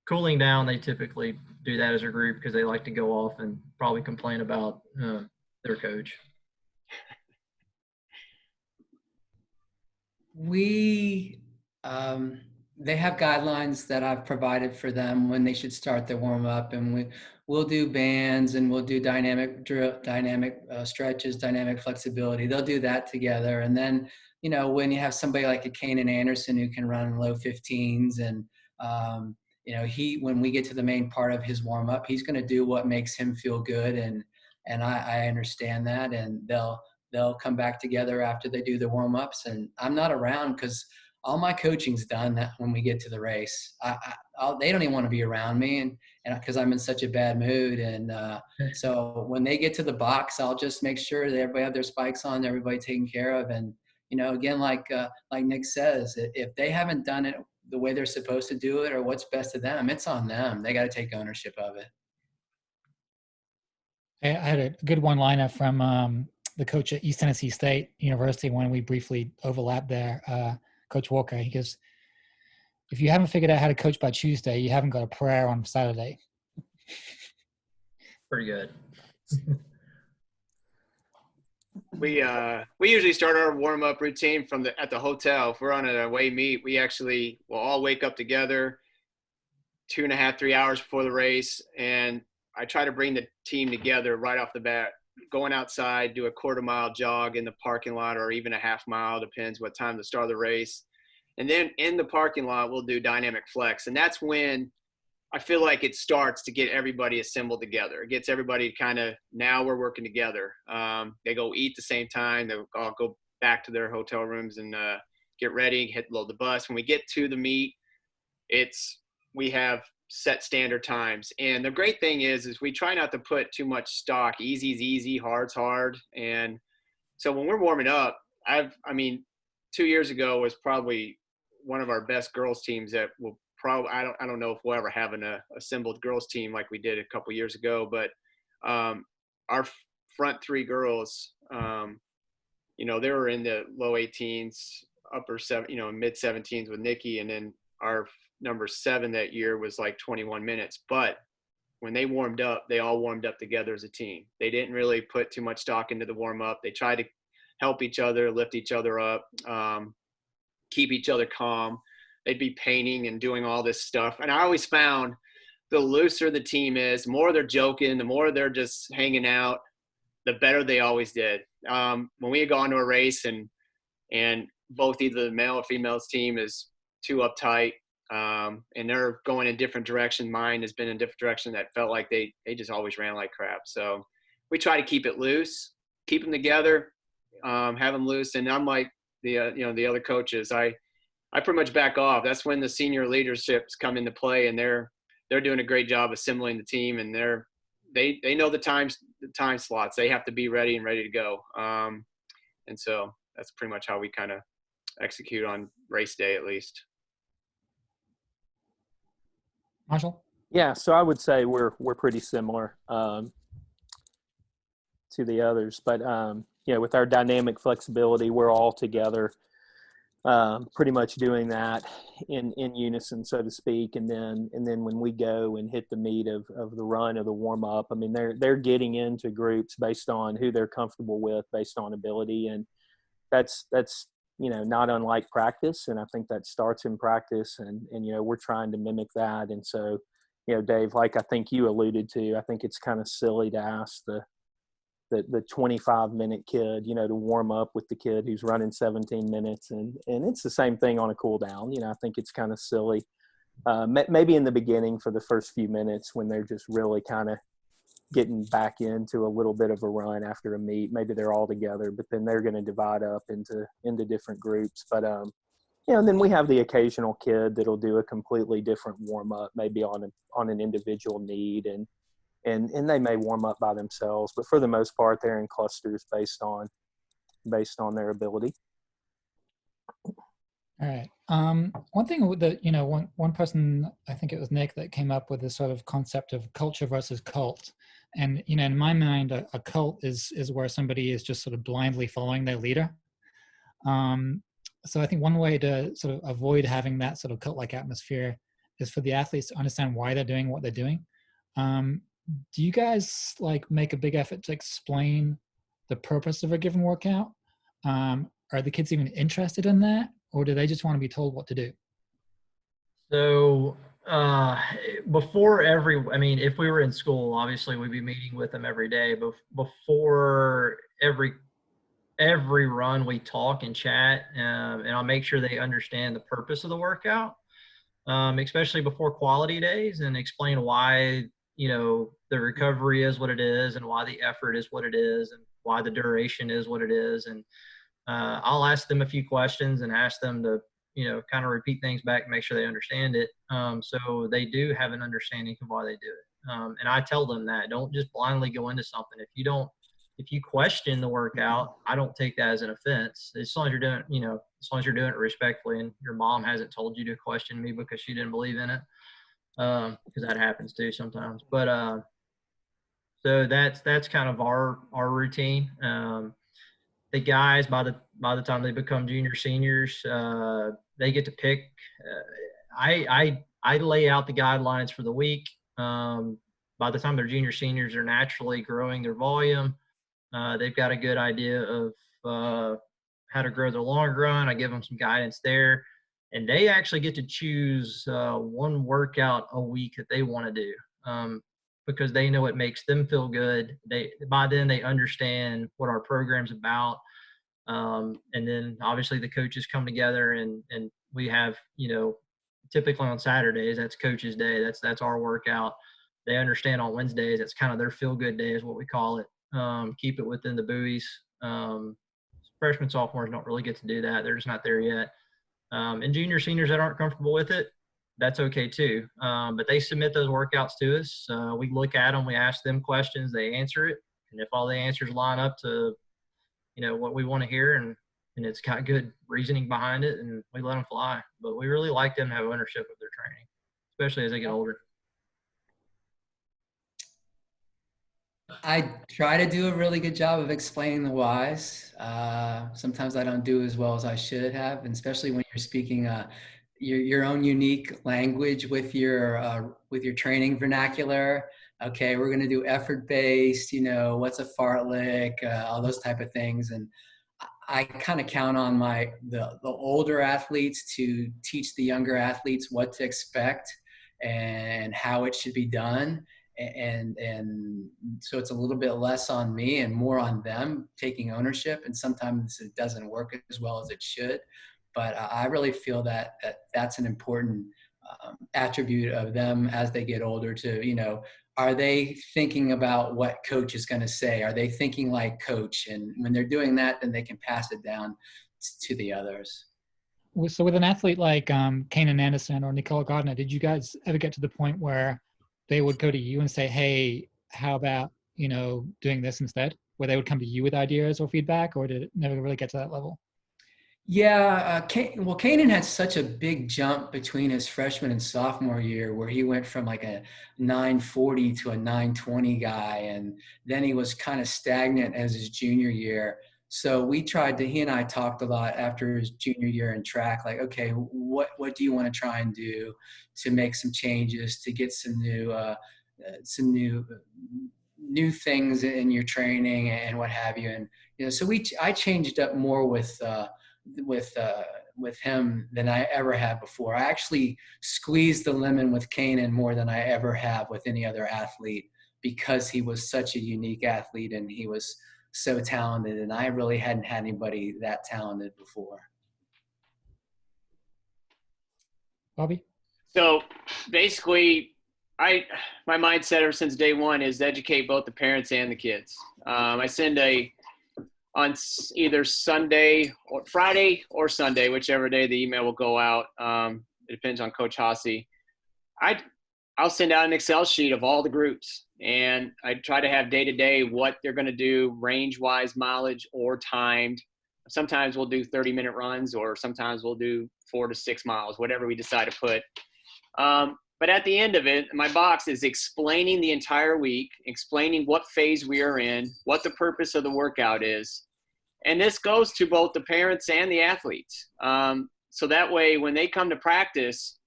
B: Cooling down, they typically do that as a group because they like to go off and probably complain about their coach.
C: They have guidelines that I've provided for them when they should start their warm up, and we'll do bands and we'll do dynamic stretches, dynamic flexibility. They'll do that together. And then, when you have somebody like a Kanan Anderson who can run low 15s and, when we get to the main part of his warm up, he's going to do what makes him feel good. And I understand that, and they'll come back together after they do the warm ups. And I'm not around because all my coaching's done that when we get to the race. They don't even want to be around me, and because I'm in such a bad mood. And so when they get to the box, I'll just make sure that everybody have their spikes on, everybody taken care of. And again, like Nick says, if they haven't done it the way they're supposed to do it or what's best to them, it's on them. They got to take ownership of it.
A: I had a good one-liner from the coach at East Tennessee State University when we briefly overlapped there. Coach Walker, he goes, if you haven't figured out how to coach by Tuesday, you haven't got a prayer on Saturday.
B: Pretty good.
D: We usually start our warm-up routine at the hotel. If we're on an away meet, we actually will all wake up together 2.5, 3 hours before the race, and I try to bring the team together right off the bat, going outside, do a quarter-mile jog in the parking lot or even a half mile, depends what time to start the race. And then in the parking lot, we'll do dynamic flex. And that's when I feel like it starts to get everybody assembled together. It gets everybody kind of, now we're working together. They go eat the same time. They'll all go back to their hotel rooms and get ready, load the bus. When we get to the meet, we have set standard times. And the great thing is we try not to put too much stock. Easy's easy, hard's hard. And so when we're warming up, 2 years ago was probably one of our best girls teams that will probably, I don't know if we'll ever have an assembled girls team like we did a couple years ago, but our front three girls, they were in the low 18s, upper mid 17s with Nikki. And then our number 7 that year was like 21 minutes. But when they warmed up, they all warmed up together as a team. They didn't really put too much stock into the warm up. They tried to help each other, lift each other up, keep each other calm. They'd be painting and doing all this stuff. And I always found the looser the team is, the more they're joking, the more they're just hanging out, the better they always did. When we had gone to a race and both either the male or female's team is too uptight, and they're going in different direction. Mine has been in different direction that felt like they just always ran like crap. So we try to keep it loose, keep them together, have them loose. And I'm like the other coaches, I pretty much back off. That's when the senior leaderships come into play, and they're doing a great job assembling the team, and they know the time slots. They have to be ready to go. And so that's pretty much how we kind of execute on race day, at least.
A: Marshall?
E: Yeah, so I would say we're pretty similar to the others, but with our dynamic flexibility, we're all together pretty much doing that in unison, so to speak. And then when we go and hit the meat of the run or the warm up, I mean, they're getting into groups based on who they're comfortable with, based on ability. And that's, not unlike practice. And I think that starts in practice, and, we're trying to mimic that. And so, Dave, like I think you alluded to, I think it's kind of silly to ask the 25-minute kid, to warm up with the kid who's running 17 minutes. And it's the same thing on a cool down. I think it's kind of silly. Maybe in the beginning for the first few minutes when they're just really kind of getting back into a little bit of a run after a meet, maybe they're all together, but then they're going to divide up into different groups. But, and then we have the occasional kid that'll do a completely different warm up, maybe on an individual need. And they may warm up by themselves, but for the most part, they're in clusters based on their ability.
A: All right. One thing that, one person, I think it was Nick, that came up with this sort of concept of culture versus cult. And, in my mind, a cult is where somebody is just sort of blindly following their leader. So I think one way to sort of avoid having that sort of cult-like atmosphere is for the athletes to understand why they're doing what they're doing. Do you guys make a big effort to explain the purpose of a given workout? Are the kids even interested in that, or do they just want to be told what to do?
B: So if we were in school, obviously we'd be meeting with them every day. But before every run, we talk and chat, and I'll make sure they understand the purpose of the workout, especially before quality days, and explain why the recovery is what it is, and why the effort is what it is, and why the duration is what it is. And I'll ask them a few questions and ask them to kind of repeat things back and make sure they understand it, so they do have an understanding of why they do it. And I tell them that don't just blindly go into something. If you question the workout, I don't take that as an offense, as long as you're doing it respectfully, and your mom hasn't told you to question me because she didn't believe in it, because that happens too sometimes. But so that's kind of our routine. The guys, by the time they become junior seniors, they get to pick. I lay out the guidelines for the week. By the time they're junior seniors, they're naturally growing their volume. They've got a good idea of how to grow their long run. I give them some guidance there, and they actually get to choose one workout a week that they want to do, because they know it makes them feel good. By then they understand what our program's about. And then obviously the coaches come together, and we have, typically on Saturdays, that's coach's day. That's our workout. They understand on Wednesdays, that's kind of their feel good day is what we call it. Keep it within the buoys. Freshmen, sophomores don't really get to do that. They're just not there yet. And junior seniors that aren't comfortable with it, that's okay too. But they submit those workouts to us. We look at them, we ask them questions, they answer it. And if all the answers line up to, what we want to hear, and it's got good reasoning behind it, and we let them fly. But we really like them to have ownership of their training, especially as they get older.
C: I try to do a really good job of explaining the whys. Sometimes I don't do as well as I should have, and especially when you're speaking your own unique language with your training vernacular. Okay, we're going to do effort-based, what's a fartlek, all those type of things. And I kind of count on the older athletes to teach the younger athletes what to expect and how it should be done. And so it's a little bit less on me and more on them taking ownership. And sometimes it doesn't work as well as it should. But I really feel that that's an important attribute of them as they get older to, are they thinking about what coach is going to say? Are they thinking like coach? And when they're doing that, then they can pass it down to the others.
A: So with an athlete like Kanan Anderson or Nicole Gardner, did you guys ever get to the point where they would go to you and say, hey, how about, doing this instead? Where they would come to you with ideas or feedback, or did it never really get to that level?
C: Yeah, Kanan had such a big jump between his freshman and sophomore year, where he went from like a 940 to a 920 guy, and then he was kind of stagnant as his junior year. So he and I talked a lot after his junior year in track, like, okay, what do you want to try and do to make some changes, to get some new things in your training and what have you. And, so I changed up more with him than I ever have before. I actually squeezed the lemon with Kanan more than I ever have with any other athlete, because he was such a unique athlete and he was so talented, and I really hadn't had anybody that talented before.
A: Bobby?
D: So basically, my mindset ever since day one is to educate both the parents and the kids. I send on either Sunday or Friday or Sunday, whichever day the email will go out. It depends on Coach Hossie. I'll send out an Excel sheet of all the groups, and I try to have day-to-day what they're going to do, range-wise, mileage, or timed. Sometimes we'll do 30-minute runs, or sometimes we'll do 4 to 6 miles, whatever we decide to put. But at the end of it, my box is explaining the entire week, explaining what phase we are in, what the purpose of the workout is. And this goes to both the parents and the athletes. So that way, when they come to practice,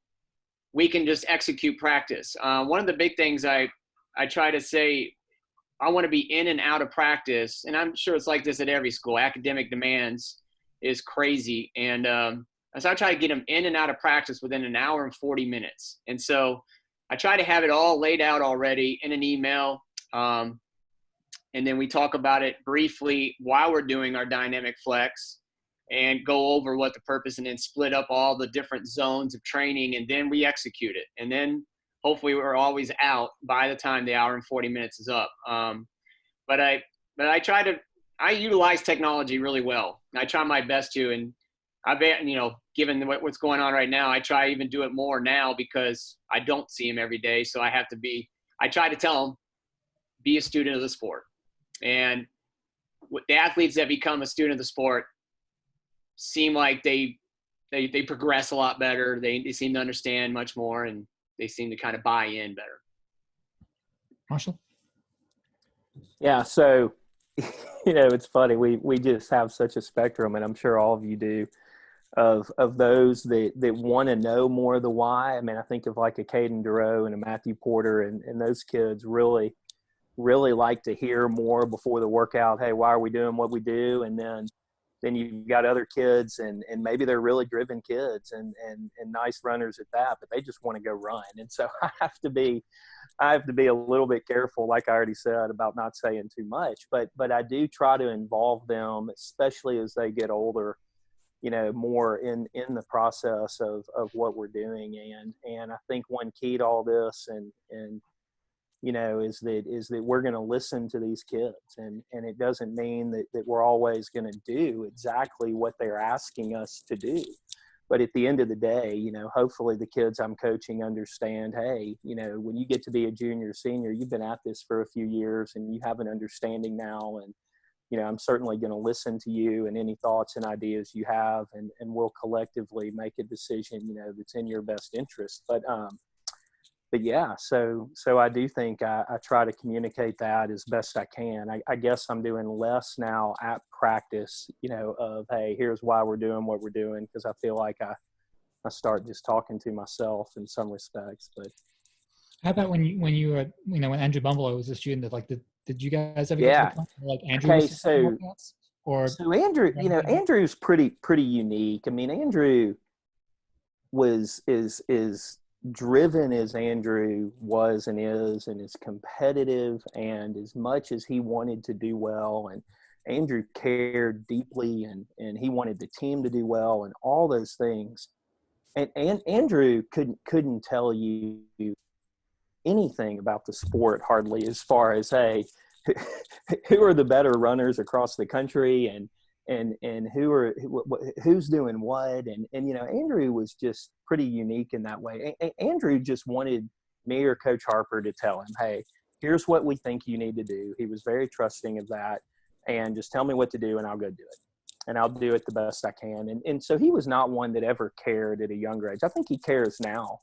D: we can just execute practice. One of the big things I try to say, I want to be in and out of practice. And I'm sure it's like this at every school. Academic demands is crazy. And so I try to get them in and out of practice within an hour and 40 minutes. And so I try to have it all laid out already in an email. And then we talk about it briefly while we're doing our dynamic flex, and go over what the purpose, and then split up all the different zones of training, and then we execute it. And then hopefully we're always out by the time the hour and 40 minutes is up. But I utilize technology really well. I try my best to, and I bet, given what's going on right now, I try even do it more now because I don't see him every day. So I try to tell him, be a student of the sport. And with the athletes that become a student of the sport seem like they progress a lot better. They seem to understand much more, and they seem to kind of buy in better.
A: Marshall?
E: Yeah, so it's funny. We just have such a spectrum, and I'm sure all of you do, of those that want to know more of the why. I mean, I think of like a Caden Durow and a Matthew Porter, and those kids really like to hear more before the workout. Hey, why are we doing what we do? And then you've got other kids, and maybe they're really driven kids and nice runners at that, but they just want to go run. And so I have to be a little bit careful, like I already said, about not saying too much, but I do try to involve them, especially as they get older, more in the process of what we're doing. And I think one key to all this and is that we're going to listen to these kids, and it doesn't mean that we're always going to do exactly what they're asking us to do. But at the end of the day, hopefully the kids I'm coaching understand, hey, when you get to be a junior, senior, you've been at this for a few years and you have an understanding now. And, I'm certainly going to listen to you and any thoughts and ideas you have, and we'll collectively make a decision, that's in your best interest. But yeah, so I do think I try to communicate that as best I can. I guess I'm doing less now at practice, of, hey, here's why we're doing what we're doing, because I feel like I start just talking to myself in some respects. But
A: how about when you were, when Andrew Bumbelow was a student, did you guys ever
E: Yeah.
A: get to the point where, like, Andrew
E: Okay,
A: was
E: so
A: workouts? Or
E: so Andrew, Andrew's pretty unique. I mean, Andrew is driven as Andrew was and is, and is competitive, and as much as he wanted to do well, and Andrew cared deeply, and he wanted the team to do well, and all those things. And Andrew couldn't tell you anything about the sport hardly, as far as, hey, who are the better runners across the country, and who's doing what, and Andrew was just pretty unique in that way. Andrew just wanted me or Coach Harper to tell him, hey, here's what we think you need to do. He was very trusting of that, and just tell me what to do and I'll go do it, and I'll do it the best I can. And so he was not one that ever cared at a younger age. I think he cares now,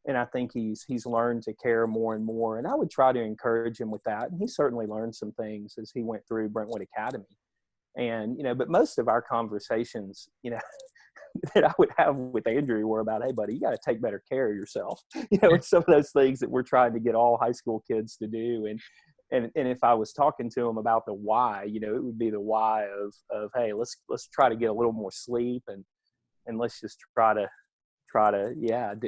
E: and I think he's learned to care more and more, and I would try to encourage him with that. And he certainly learned some things as he went through Brentwood Academy. And, but most of our conversations, that I would have with Andrew were about, hey, buddy, you got to take better care of yourself. It's some of those things that we're trying to get all high school kids to do. And if I was talking to them about the why, it would be the why of hey, let's try to get a little more sleep and let's just try to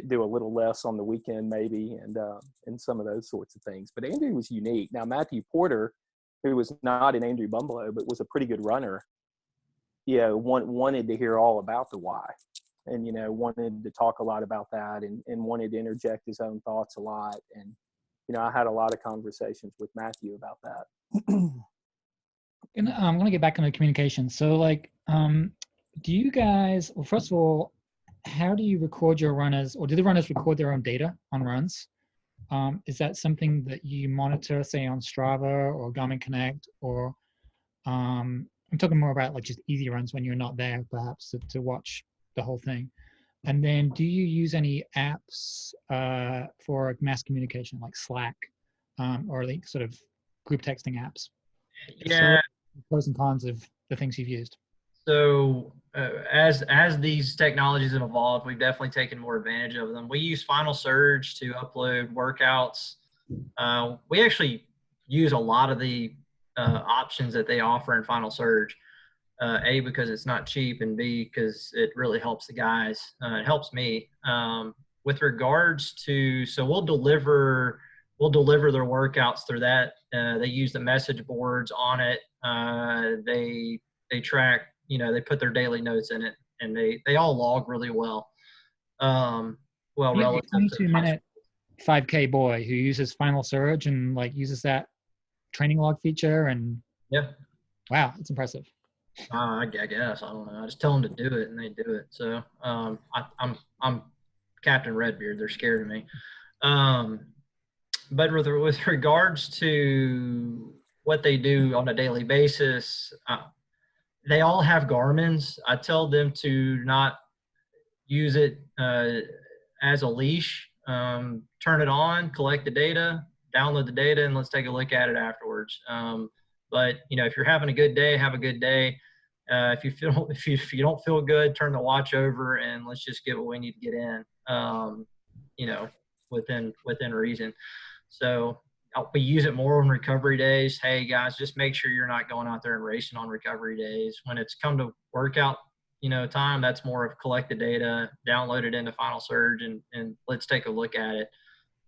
E: do a little less on the weekend maybe and some of those sorts of things. But Andrew was unique. Now Matthew Porter, who was not an Andrew Bumbleau but was a pretty good runner, wanted to hear all about the why, and wanted to talk a lot about that, and wanted to interject his own thoughts a lot. And I had a lot of conversations with Matthew about that.
A: And I'm going to get back into communication. So do you guys, well, first of all, how do you record your runners, or do the runners record their own data on runs? Is that something that you monitor, say on Strava or Garmin Connect, or I'm talking more about just easy runs when you're not there, perhaps to watch the whole thing. And then do you use any apps for mass communication like Slack or sort of group texting apps?
B: Yeah.
A: So, pros and cons of the things you've used.
B: So as these technologies have evolved, we've definitely taken more advantage of them. We use Final Surge to upload workouts. We actually use a lot of the options that they offer in Final Surge. A, because it's not cheap, and B, because it really helps the guys. It helps me. With regards to, so we'll deliver their workouts through that. They use the message boards on it. They track, they put their daily notes in it, and they all log really well. Relative to
A: 22-minute 5K boy who uses Final Surge and uses that training log feature, and wow, it's impressive.
B: I guess, I don't know. I just tell them to do it and they do it. So I'm Captain Redbeard. They're scared of me. But with regards to what they do on a daily basis, they all have Garmin's. I tell them to not use it as a leash. Turn it on, collect the data, download the data, and let's take a look at it afterwards. But if you're having a good day, have a good day. If you don't feel good, turn the watch over and let's just get what we need to get in. Within reason. So we use it more on recovery days. Hey guys, just make sure you're not going out there and racing on recovery days. When it's come to workout, time, that's more of collect the data, download it into Final Surge, and let's take a look at it.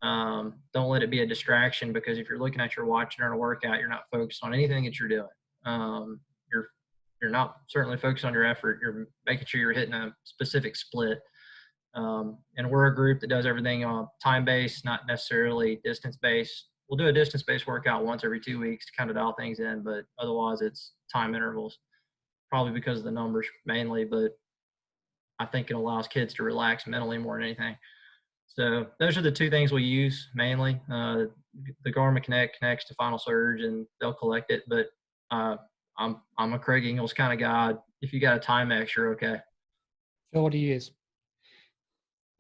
B: Don't let it be a distraction, because if you're looking at your watch during a workout, you're not focused on anything that you're doing. You're not certainly focused on your effort. You're making sure you're hitting a specific split. And we're a group that does everything on time-based, not necessarily distance-based. We'll do a distance-based workout once every 2 weeks to kind of dial things in, but otherwise it's time intervals, probably because of the numbers mainly, but I think it allows kids to relax mentally more than anything. So those are the two things we use mainly. The Garmin Connect connects to Final Surge and they'll collect it, but I'm a Craig Ingles kind of guy. If you got a Timex, you're okay.
A: Phil, what do you use?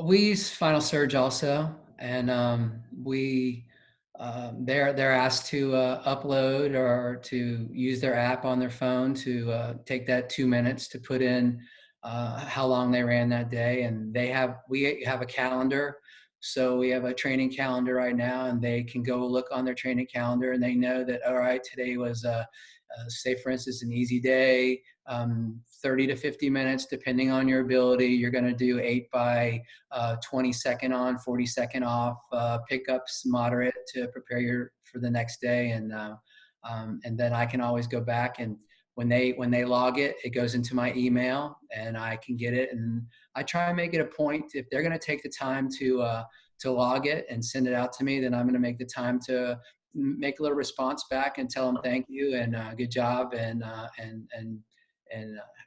C: We use Final Surge also, and they're asked to upload or to use their app on their phone to take that 2 minutes to put in how long they ran that day, and we have a calendar. So we have a training calendar right now, and they can go look on their training calendar, and they know that, all right, today was say for instance an easy day, 30 to 50 minutes depending on your ability. You're going to do 8 by 20 second on, 40 second off pickups, moderate, to prepare for the next day. And then I can always go back, and when they log it, it goes into my email and I can get it. And I try and make it a point, if they're going to take the time to log it and send it out to me, then I'm going to make the time to make a little response back and tell them thank you and good job, and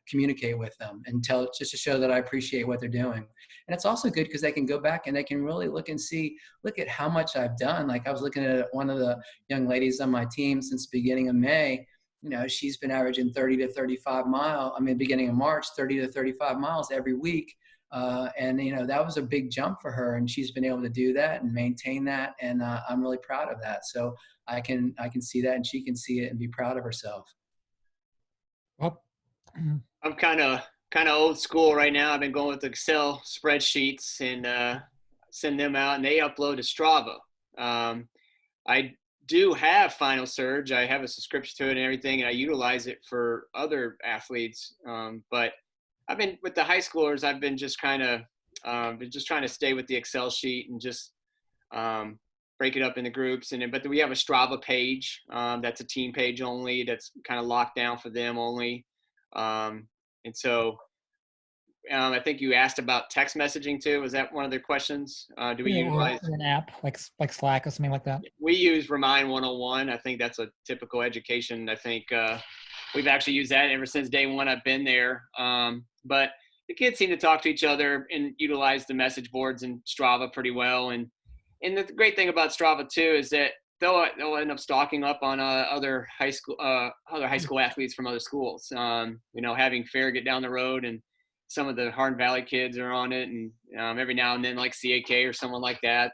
C: communicate with them and just to show that I appreciate what they're doing. And it's also good because they can go back and they can really look at how much I've done. Like I was looking at one of the young ladies on my team since the beginning of May. She's been averaging 30 to 35 beginning of March, 30 to 35 miles every week. And that was a big jump for her, and she's been able to do that and maintain that. And I'm really proud of that. So I can see that, and she can see it and be proud of herself.
D: I'm kind of old school right now. I've been going with Excel spreadsheets and send them out, and they upload to Strava. I do have Final Surge. I have a subscription to it and everything, and I utilize it for other athletes. But I've been with the high schoolers. I've been just kind of just trying to stay with the Excel sheet and just break it up into groups. But we have a Strava page that's a team page only. That's kind of locked down for them only. And so I think you asked about text messaging too. Was that one of the questions? Do we utilize
A: an app like Slack or something like that?
D: We use Remind 101. I think that's a typical education. I think we've actually used that ever since day one I've been there. But the kids seem to talk to each other and utilize the message boards and Strava pretty well. And the great thing about Strava too is that they'll end up stocking up on other high school athletes from other schools. Having Fair get down the road, and some of the Hardin Valley kids are on it, and every now and then like CAK or someone like that,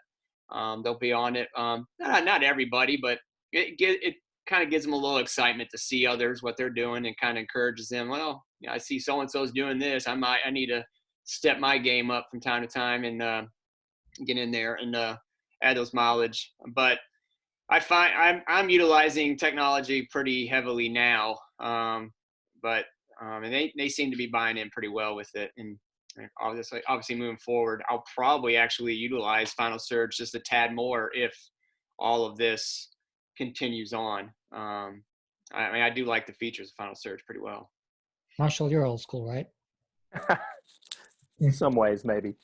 D: they'll be on it. Not everybody, but it kind of gives them a little excitement to see others, what they're doing, and kind of encourages them. Well, I see so and so's doing this. I need to step my game up from time to time and get in there and add those mileage. But I find I'm utilizing technology pretty heavily now, and they seem to be buying in pretty well with it. And obviously moving forward, I'll probably actually utilize Final Surge just a tad more if all of this continues on. I do like the features of Final Surge pretty well.
A: Marshall, you're old school, right?
E: In some ways, maybe.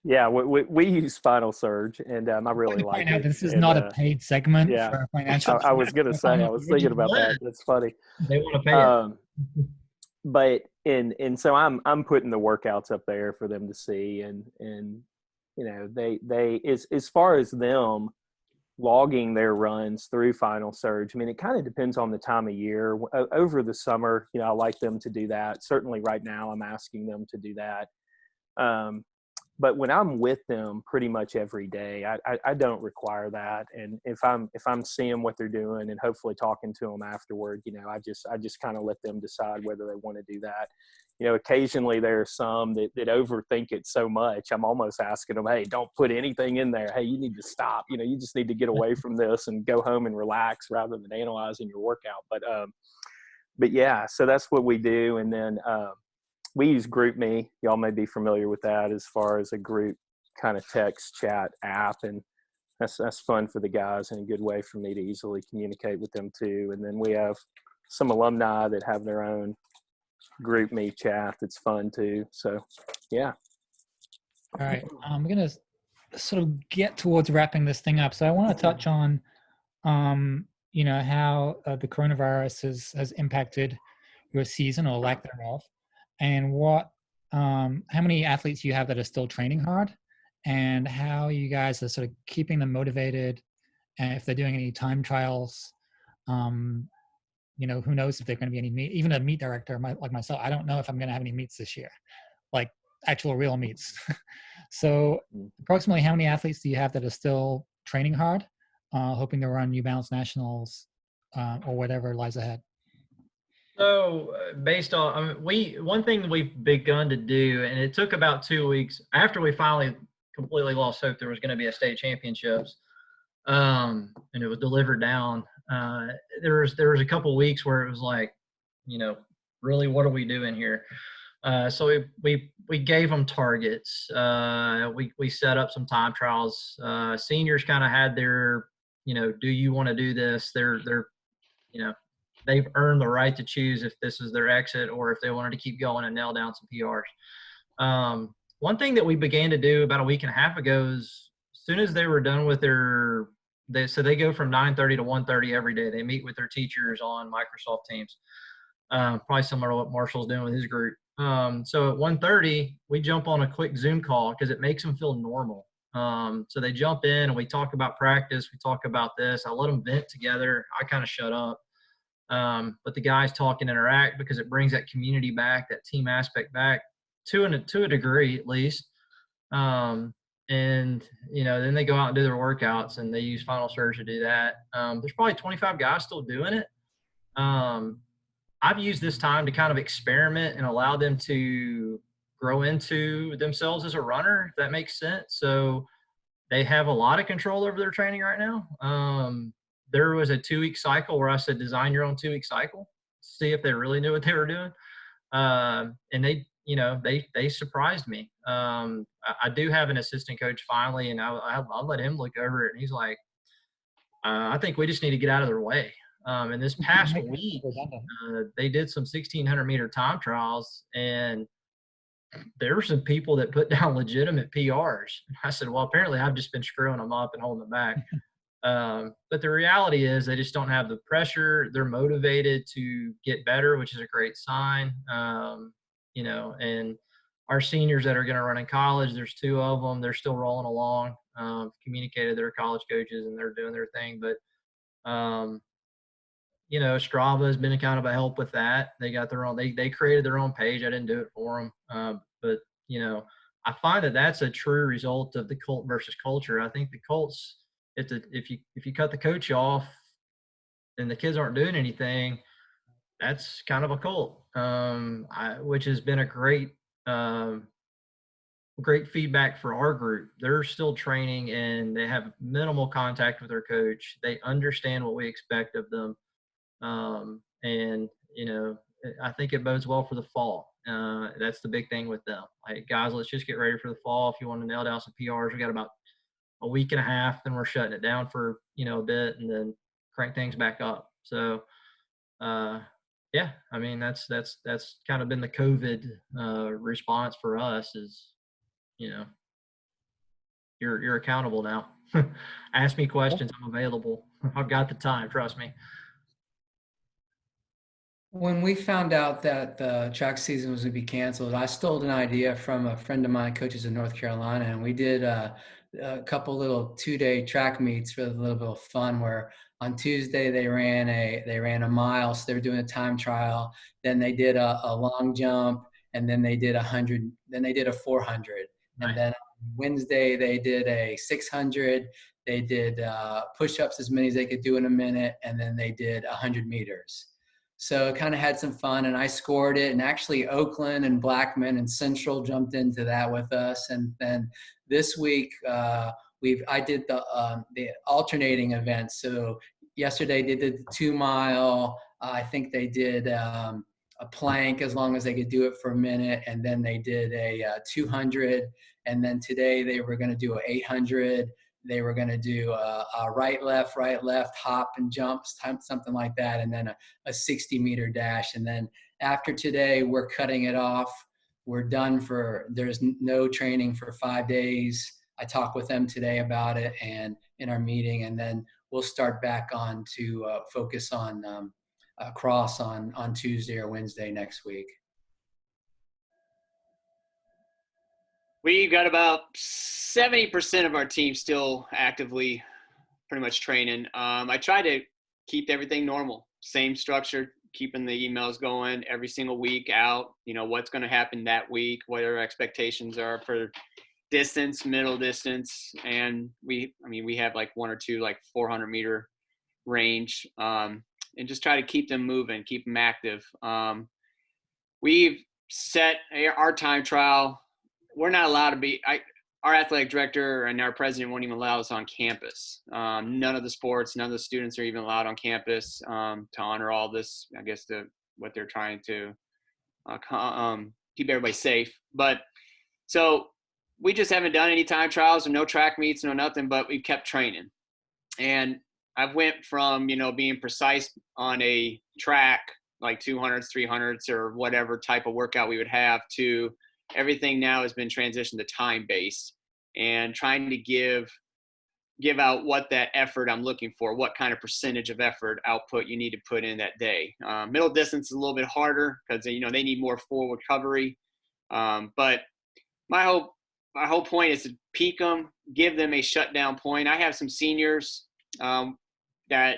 E: Yeah, we use Final Surge, and I really like it.
A: This is not a paid segment for financial.
E: I was going to say, I was thinking about that. That's funny.
B: They want to pay it.
E: But so I'm putting the workouts up there for them to see, and they as far as them logging their runs through Final Surge, I mean, it kind of depends on the time of year. Over the summer, I like them to do that. Certainly right now I'm asking them to do that. But when I'm with them pretty much every day, I don't require that. And if I'm seeing what they're doing and hopefully talking to them afterward, I just kind of let them decide whether they want to do that. Occasionally there are some that overthink it so much. I'm almost asking them, hey, don't put anything in there. Hey, you need to stop. You just need to get away from this and go home and relax rather than analyzing your workout. But yeah, so that's what we do. And then we use GroupMe. Y'all may be familiar with that as far as a group kind of text chat app. And that's fun for the guys and a good way for me to easily communicate with them too. And then we have some alumni that have their own GroupMe chat that's fun too. So yeah.
A: All right. I'm going to sort of get towards wrapping this thing up. So I want to touch on, how the coronavirus has impacted your season or lack thereof, and how many athletes you have that are still training hard, and how you guys are sort of keeping them motivated, and if they're doing any time trials. Who knows if they're going to be any meet, even a meet director like myself, I don't know if I'm going to have any meets this year, like actual real meets. So approximately how many athletes do you have that are still training hard, hoping to run New Balance Nationals or whatever lies ahead?
B: So based on, one thing we've begun to do, and it took about 2 weeks after we finally completely lost hope there was going to be a state championships, and it was delivered down. There was a couple weeks where it was like, really, what are we doing here? So we gave them targets. We set up some time trials. Seniors kind of had their, do you want to do this? They've earned the right to choose if this is their exit or if they wanted to keep going and nail down some PRs. One thing that we began to do about a week and a half ago is as soon as they were done with so they go from 9:30 to 1:30 every day. They meet with their teachers on Microsoft Teams, probably similar to what Marshall's doing with his group. So at 1:30, we jump on a quick Zoom call because it makes them feel normal. So they jump in and we talk about practice. We talk about this. I let them vent together. I kind of shut up. But the guys talk and interact because it brings that community back, that team aspect back to a degree at least. And then they go out and do their workouts and they use Final Surge to do that. There's probably 25 guys still doing it. I've used this time to kind of experiment and allow them to grow into themselves as a runner, if that makes sense. So they have a lot of control over their training right now. There was a 2-week cycle where I said, design your own 2-week cycle, see if they really knew what they were doing. And they surprised me. I do have an assistant coach finally, and I'll let him look over it. And he's like, I think we just need to get out of their way. And this past week, they did some 1,600-meter time trials, and there were some people that put down legitimate PRs. I said, well, apparently I've just been screwing them up and holding them back. But the reality is they just don't have the pressure. They're motivated to get better, which is a great sign. And our seniors that are going to run in college, there's 2 of them. They're still rolling along, communicated their college coaches, and they're doing their thing. But, Strava has been a kind of a help with that. They got their own, they created their own page. I didn't do it for them. But I find that that's a true result of the cult versus culture. I think the Colts, if you cut the coach off and the kids aren't doing anything, that's kind of a cult, which has been a great feedback for our group. They're still training and they have minimal contact with their coach. They understand what we expect of them. I think it bodes well for the fall. That's the big thing with them. Like, guys, let's just get ready for the fall. If you want to nail down some PRs, we got about a week and a half, then we're shutting it down for, a bit and then crank things back up. So, that's kind of been the COVID response for us is, you're accountable now. Ask me questions. I'm available. I've got the time. Trust me.
C: When we found out that the track season was going to be canceled, I stole an idea from a friend of mine, coaches in North Carolina, and we did a couple little 2-day track meets for a little bit of fun. Where on Tuesday they ran a mile, so they were doing a time trial. Then they did a long jump, and then they did 100. Then they did a 400,
B: Nice.
C: And then on Wednesday they did a 600. They did push-ups as many as they could do in a minute, and then they did 100 meters. So kind of had some fun, and I scored it. And actually Oakland and Blackman and Central jumped into that with us. And then this week I did the alternating events. So yesterday they did the 2-mile. I think they did a plank as long as they could do it for a minute. And then they did a 200. And then today they were going to do a 800. They were going to do a right, left, hop and jumps, something like that, and then a 60-meter dash. And then after today, we're cutting it off. We're done there's no training for 5 days. I talked with them today about it and in our meeting, and then we'll start back on to focus on cross on Tuesday or Wednesday next week.
D: We got about 70% of our team still actively pretty much training. I try to keep everything normal, same structure, keeping the emails going every single week out, what's going to happen that week, what our expectations are for distance, middle distance. And we have like 1 or 2, like 400-meter range, and just try to keep them moving, keep them active. We've set our time trial. We're not allowed to be our athletic director and our president won't even allow us on campus. None of the sports, none of the students are even allowed on campus to honor all this, I guess, what they're trying to keep everybody safe. But so we just haven't done any time trials or no track meets, no nothing, but we've kept training. And I went from, being precise on a track, like 200s, 300s, or whatever type of workout we would have, to everything now has been transitioned to time-based and trying to give out what that effort I'm looking for, what kind of percentage of effort output you need to put in that day. Middle distance is a little bit harder because, they need more full recovery. But my whole point is to peak them, give them a shutdown point. I have some seniors that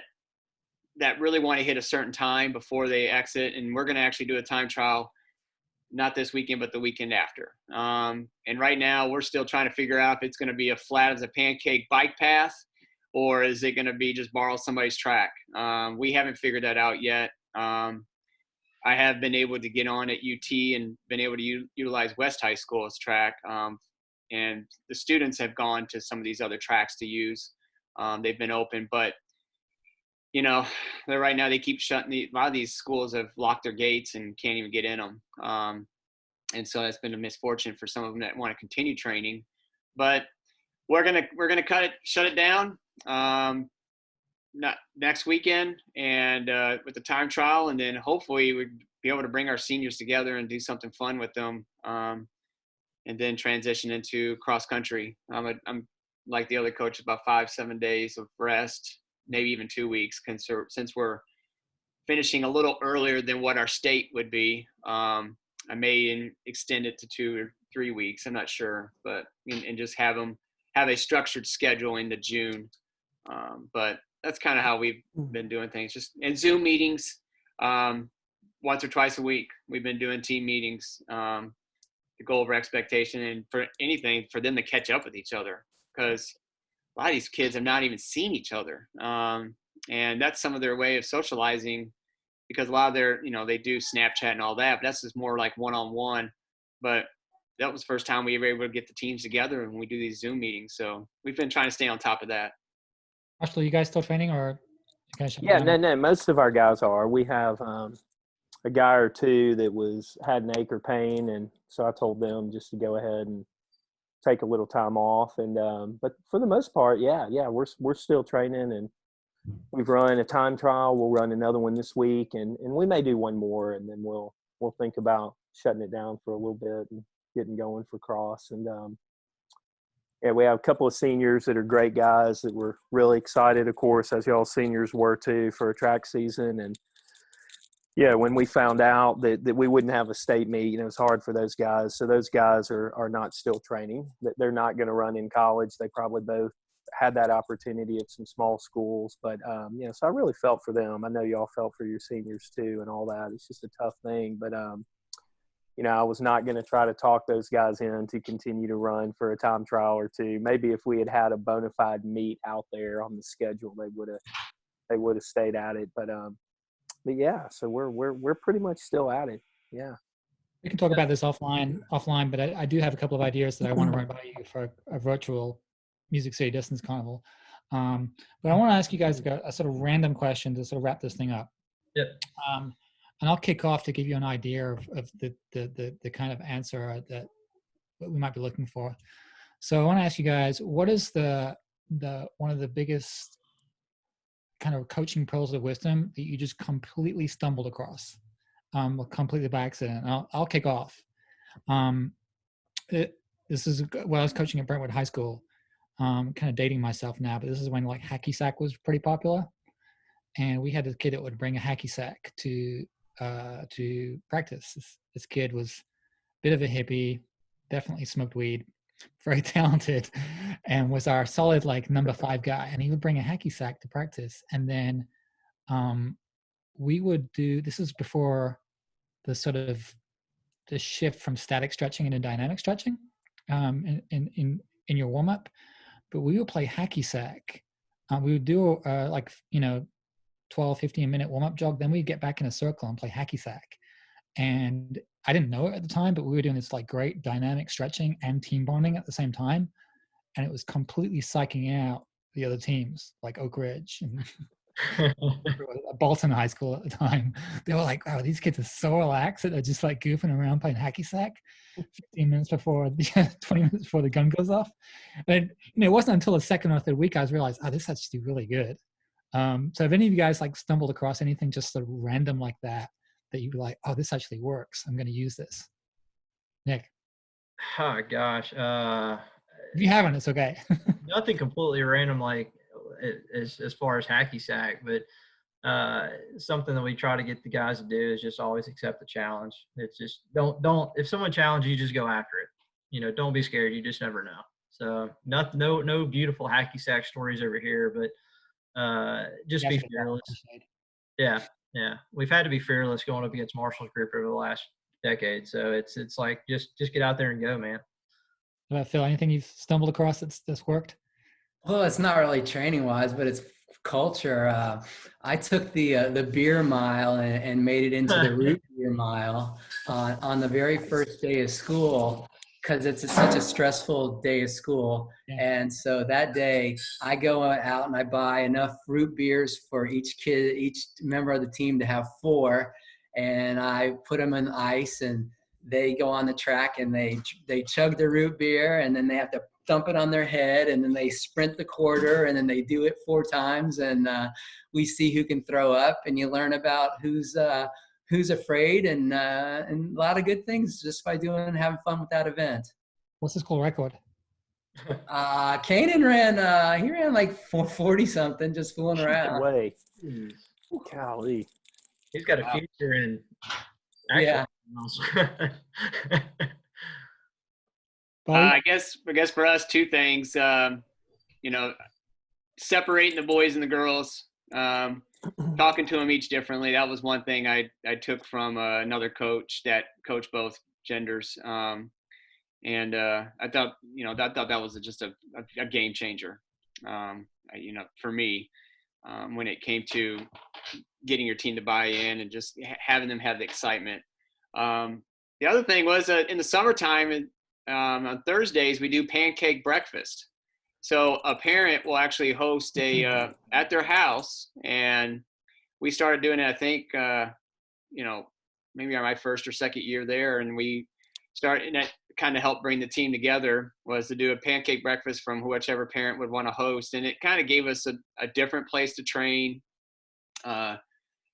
D: really want to hit a certain time before they exit, and we're going to actually do a time trial not this weekend, but the weekend after. And right now we're still trying to figure out if it's going to be a flat as a pancake bike path, or is it going to be just borrow somebody's track? We haven't figured that out yet. I have been able to get on at UT and been able to utilize West High School's track. And the students have gone to some of these other tracks to use. They've been open, but you know, right now they keep shutting. A lot of these schools have locked their gates and can't even get in them. And so that's been a misfortune for some of them that want to continue training. But we're gonna shut it down next weekend, and with the time trial, and then hopefully we'd be able to bring our seniors together and do something fun with them, and then transition into cross country. I'm like the other coach, about 5-7 days of rest, maybe even 2 weeks, since we're finishing a little earlier than what our state would be. I may extend it to 2 or 3 weeks. I'm not sure, but and just have them have a structured schedule into June. But that's kind of how we've been doing things, just in Zoom meetings, once or twice a week. We've been doing team meetings to go over expectation, and for anything for them to catch up with each other, because a lot of these kids have not even seen each other. And that's some of their way of socializing, because a lot of their, they do Snapchat and all that, but that's just more like one-on-one. But that was the first time we were able to get the teams together and we do these Zoom meetings. So we've been trying to stay on top of that.
A: Marshall, you guys still training, or you guys shut
E: Yeah,
A: down?
E: no. Most of our guys are. We have a guy or two that had an ache or pain, and so I told them just to go ahead and take a little time off. And but for the most part, yeah, we're still training, and we've run a time trial. We'll run another one this week, and we may do one more, and then we'll think about shutting it down for a little bit and getting going for cross. And yeah, we have a couple of seniors that are great guys that were really excited, of course, as y'all seniors were too, for a track season. And yeah, when we found out that we wouldn't have a state meet, it's hard for those guys. So those guys are not still training. They're not going to run in college. They probably both had that opportunity at some small schools. But, so I really felt for them. I know y'all felt for your seniors too and all that. It's just a tough thing. But, I was not going to try to talk those guys in to continue to run for a time trial or two. Maybe if we had a bona fide meet out there on the schedule, they would have stayed at it. But yeah, so we're pretty much still at it. Yeah.
A: We can talk about this offline, but I do have a couple of ideas that I want to run by you for a virtual Music City Distance Carnival. But I want to ask you guys a sort of random question to sort of wrap this thing up.
B: Yep.
A: And I'll kick off to give you an idea of the kind of answer that we might be looking for. So I want to ask you guys, what is the one of the biggest kind of coaching pearls of wisdom that you just completely stumbled across, completely by accident? I'll kick off. This is when I was coaching at Brentwood High School. Kind of dating myself now, but this is when like hacky sack was pretty popular, and we had this kid that would bring a hacky sack to practice. This kid was a bit of a hippie, definitely smoked weed, very talented, and was our solid like number 5 guy. And he would bring a hacky sack to practice, and then we would do. This is before the sort of the shift from static stretching into dynamic stretching in your warm up. But we would play hacky sack. We would do 12, 15-minute warm-up jog. Then we'd get back in a circle and play hacky sack. And I didn't know it at the time, but we were doing this like great dynamic stretching and team bonding at the same time. And it was completely psyching out the other teams, like Oak Ridge and Bolton High School at the time. They were like, wow, these kids are so relaxed that they're just like goofing around playing hacky sack 20 minutes before the gun goes off. And it wasn't until the second or third week I realized, this is actually really good. So if any of you guys like stumbled across anything just sort of random like that you'd be like, this actually works, I'm going to use this. Nick?
B: Oh gosh.
A: If you haven't, it's okay.
B: Nothing completely random like as far as hacky sack, but something that we try to get the guys to do is just always accept the challenge. It's just don't if someone challenges you, just go after it. Don't be scared. You just never know. So no beautiful hacky sack stories over here, but just be fearless. Yeah. We've had to be fearless going up against Marshall's group over the last decade. So it's like just get out there and go, man.
A: What about Phil? Anything you've stumbled across that's worked?
C: Well, it's not really training wise, but it's culture. I took the beer mile and made it into the route beer mile on the very first day of school because it's such a stressful day of school.
A: Yeah.
C: And so that day I go out and I buy enough root beers for each kid, each member of the team to have 4. And I put them in ice and they go on the track and they chug the root beer and then they have to dump it on their head and then they sprint the quarter and then they do it 4 times and we see who can throw up and you learn about who's afraid and a lot of good things just by doing and having fun with that event.
A: What's the school record?
C: Kanan ran he ran like 440 something just fooling around.
E: No way. Golly.
B: He's got a future in
C: Yeah.
A: Bobby?
D: I guess for us, 2 things. Separating the boys and the girls, talking to them each differently. That was one thing I took from another coach that coached both genders, and I thought that was just a game changer, for me, when it came to getting your team to buy in and just having them have the excitement. The other thing was in the summertime, on Thursdays, we do pancake breakfast. So a parent will actually host at their house, and we started doing it, I think, maybe my first or second year there. And we started, and that kind of helped bring the team together, was to do a pancake breakfast from whichever parent would want to host. And it kind of gave us a different place to train.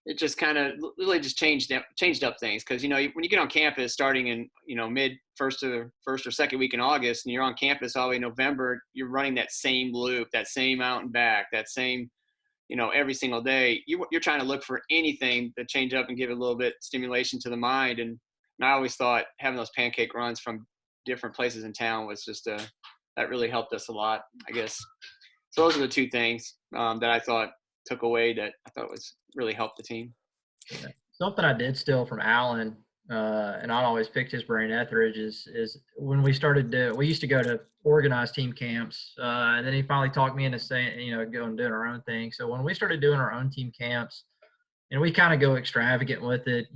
D: It just kind of really just changed up things. Cause when you get on campus starting in, mid first or second week in August, and you're on campus all the way in November, you're running that same loop, that same out and back, that same, every single day. You're trying to look for anything to change up and give a little bit stimulation to the mind. And I always thought having those pancake runs from different places in town was just that really helped us a lot, I guess. So those are the 2 things that I thought took away that I thought was really helped the team.
B: Something I did steal from Alan, and I'd always picked his brain, Etheridge, is when we used to go to organized team camps, and then he finally talked me into saying, go and doing our own thing. So when we started doing our own team camps, and we kind of go extravagant with it,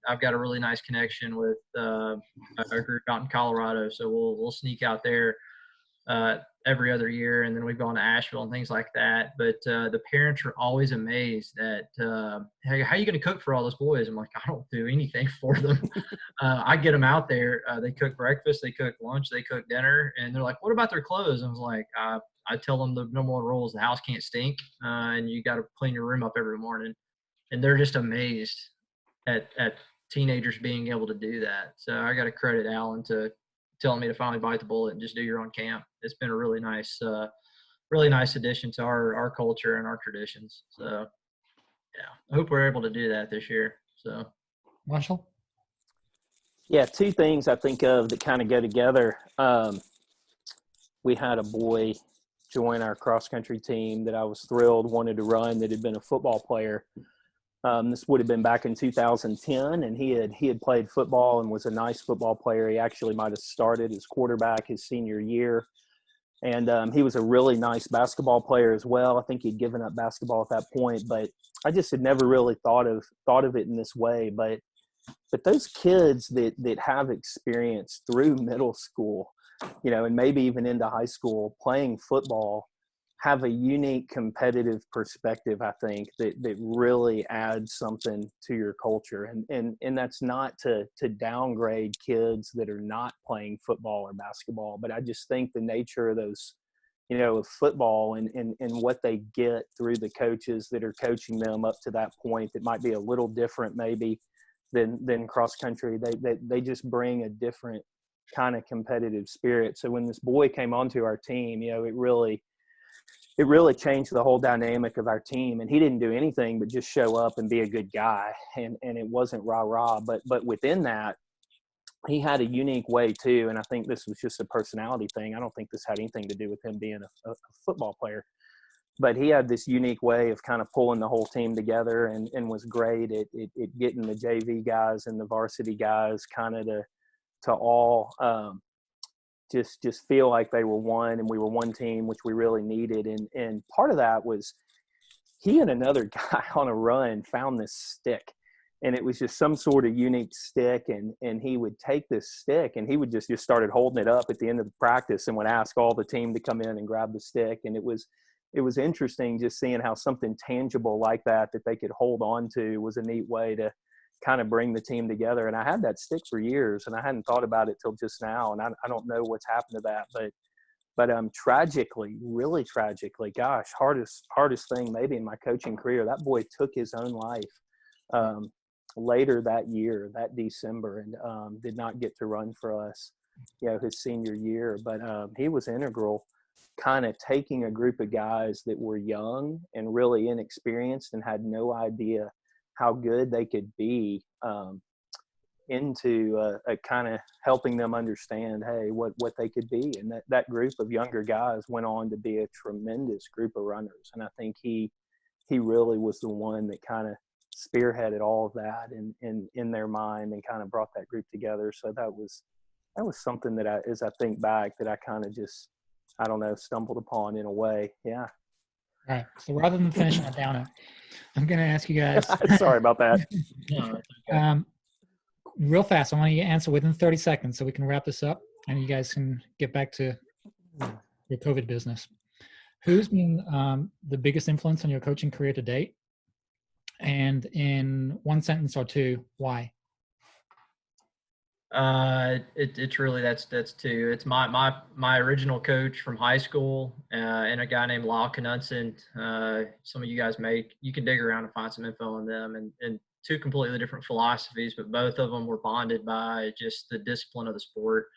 B: I've got a really nice connection with a group out in Colorado, so we'll sneak out there every other year, and then we've gone to Asheville and things like that. But the parents are always amazed at, hey, how are you going to cook for all those boys? I'm like, I don't do anything for them. I get them out there. They cook breakfast, they cook lunch, they cook dinner, and they're like, what about their clothes? I was like, I tell them the number 1 rule is the house can't stink, and you got to clean your room up every morning. And they're just amazed at teenagers being able to do that. So I got to credit Alan to telling me to finally bite the bullet and just do your own camp. It's been a really nice addition to our culture and our traditions. So yeah, I hope we're able to do that this year. So
A: Marshall?
E: Yeah, 2 things I think of that kind of go together. We had a boy join our cross country team that I was thrilled wanted to run, that had been a football player. This would have been back in 2010, and he had played football and was a nice football player. He actually might have started as quarterback his senior year. And he was a really nice basketball player as well. I think he'd given up basketball at that point, but I just had never really thought of it in this way. But those kids that have experience through middle school, and maybe even into high school playing football, have a unique competitive perspective, I think, that really adds something to your culture. And that's not to downgrade kids that are not playing football or basketball, but I just think the nature of those, of football and what they get through the coaches that are coaching them up to that point, that might be a little different maybe than cross country. They just bring a different kind of competitive spirit. So when this boy came onto our team, it really changed the whole dynamic of our team. And he didn't do anything but just show up and be a good guy. And it wasn't rah-rah. But within that, he had a unique way too. And I think this was just a personality thing. I don't think this had anything to do with him being a football player. But he had this unique way of kind of pulling the whole team together and was great at getting the JV guys and the varsity guys kind of to all just feel like they were one, and we were one team, which we really needed. And part of that was he and another guy on a run found this stick, and it was just some sort of unique stick. And he would take this stick and he would just started holding it up at the end of the practice and would ask all the team to come in and grab the stick. And it was interesting just seeing how something tangible like that they could hold on to was a neat way to kind of bring the team together. And I had that stick for years and I hadn't thought about it till just now. And I don't know what's happened to that, but tragically, really tragically, gosh, hardest thing maybe in my coaching career, that boy took his own life later that year, that December, and did not get to run for us, his senior year. But he was integral, kind of taking a group of guys that were young and really inexperienced and had no idea how good they could be, into a kind of helping them understand, hey, what they could be. And that group of younger guys went on to be a tremendous group of runners. And I think he really was the one that kind of spearheaded all of that in their mind and kind of brought that group together. So that was something that as I think back, that I kind of just, I don't know, stumbled upon in a way. Yeah.
A: All right. So rather than finishing it down, I'm going to ask you guys.
E: Sorry about that.
A: Real fast. I want you to answer within 30 seconds so we can wrap this up and you guys can get back to your COVID business. Who's been the biggest influence on your coaching career to date? And in one sentence or two, why?
B: It's really that's two. It's my original coach from high school, and a guy named Lyle Knudsen. Some of you guys you can dig around and find some info on them, and two completely different philosophies, but both of them were bonded by just the discipline of the sport.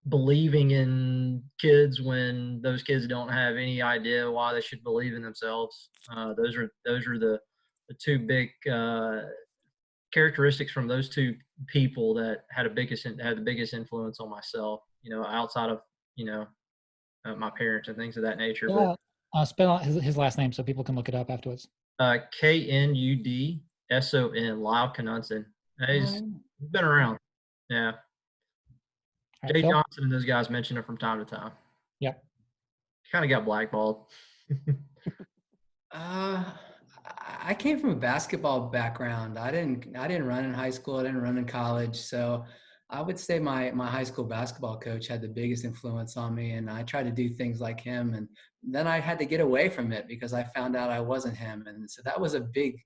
B: Believing in kids when those kids don't have any idea why they should believe in themselves. Those are the two big characteristics from those two people that had the biggest influence on myself, outside of, my parents and things of that nature.
A: Spell out his last name so people can look it up afterwards.
B: Knudson, Lyle Knudsen. He's been around. Yeah.
A: Right,
B: Jay
A: Phil?
B: Johnson and those guys mention it from time to time.
A: Yep.
B: Kind of got blackballed.
C: I came from a basketball background. I didn't run in high school. I didn't run in college. So I would say my high school basketball coach had the biggest influence on me, and I tried to do things like him. And then I had to get away from it because I found out I wasn't him. And so that was a big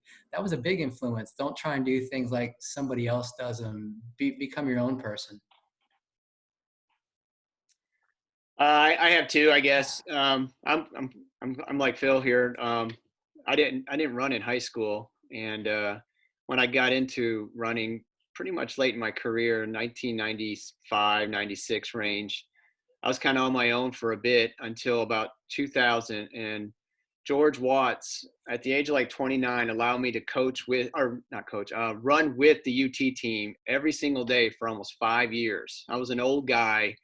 C: influence. Don't try and do things like somebody else does and become your own person.
D: I have two, I guess. I'm like Phil here. I didn't run in high school, and when I got into running pretty much late in my career, 1995, 96 range, I was kind of on my own for a bit until about 2000. And George Watts, at the age of like 29, allowed me to run with the UT team every single day for almost 5 years. I was an old guy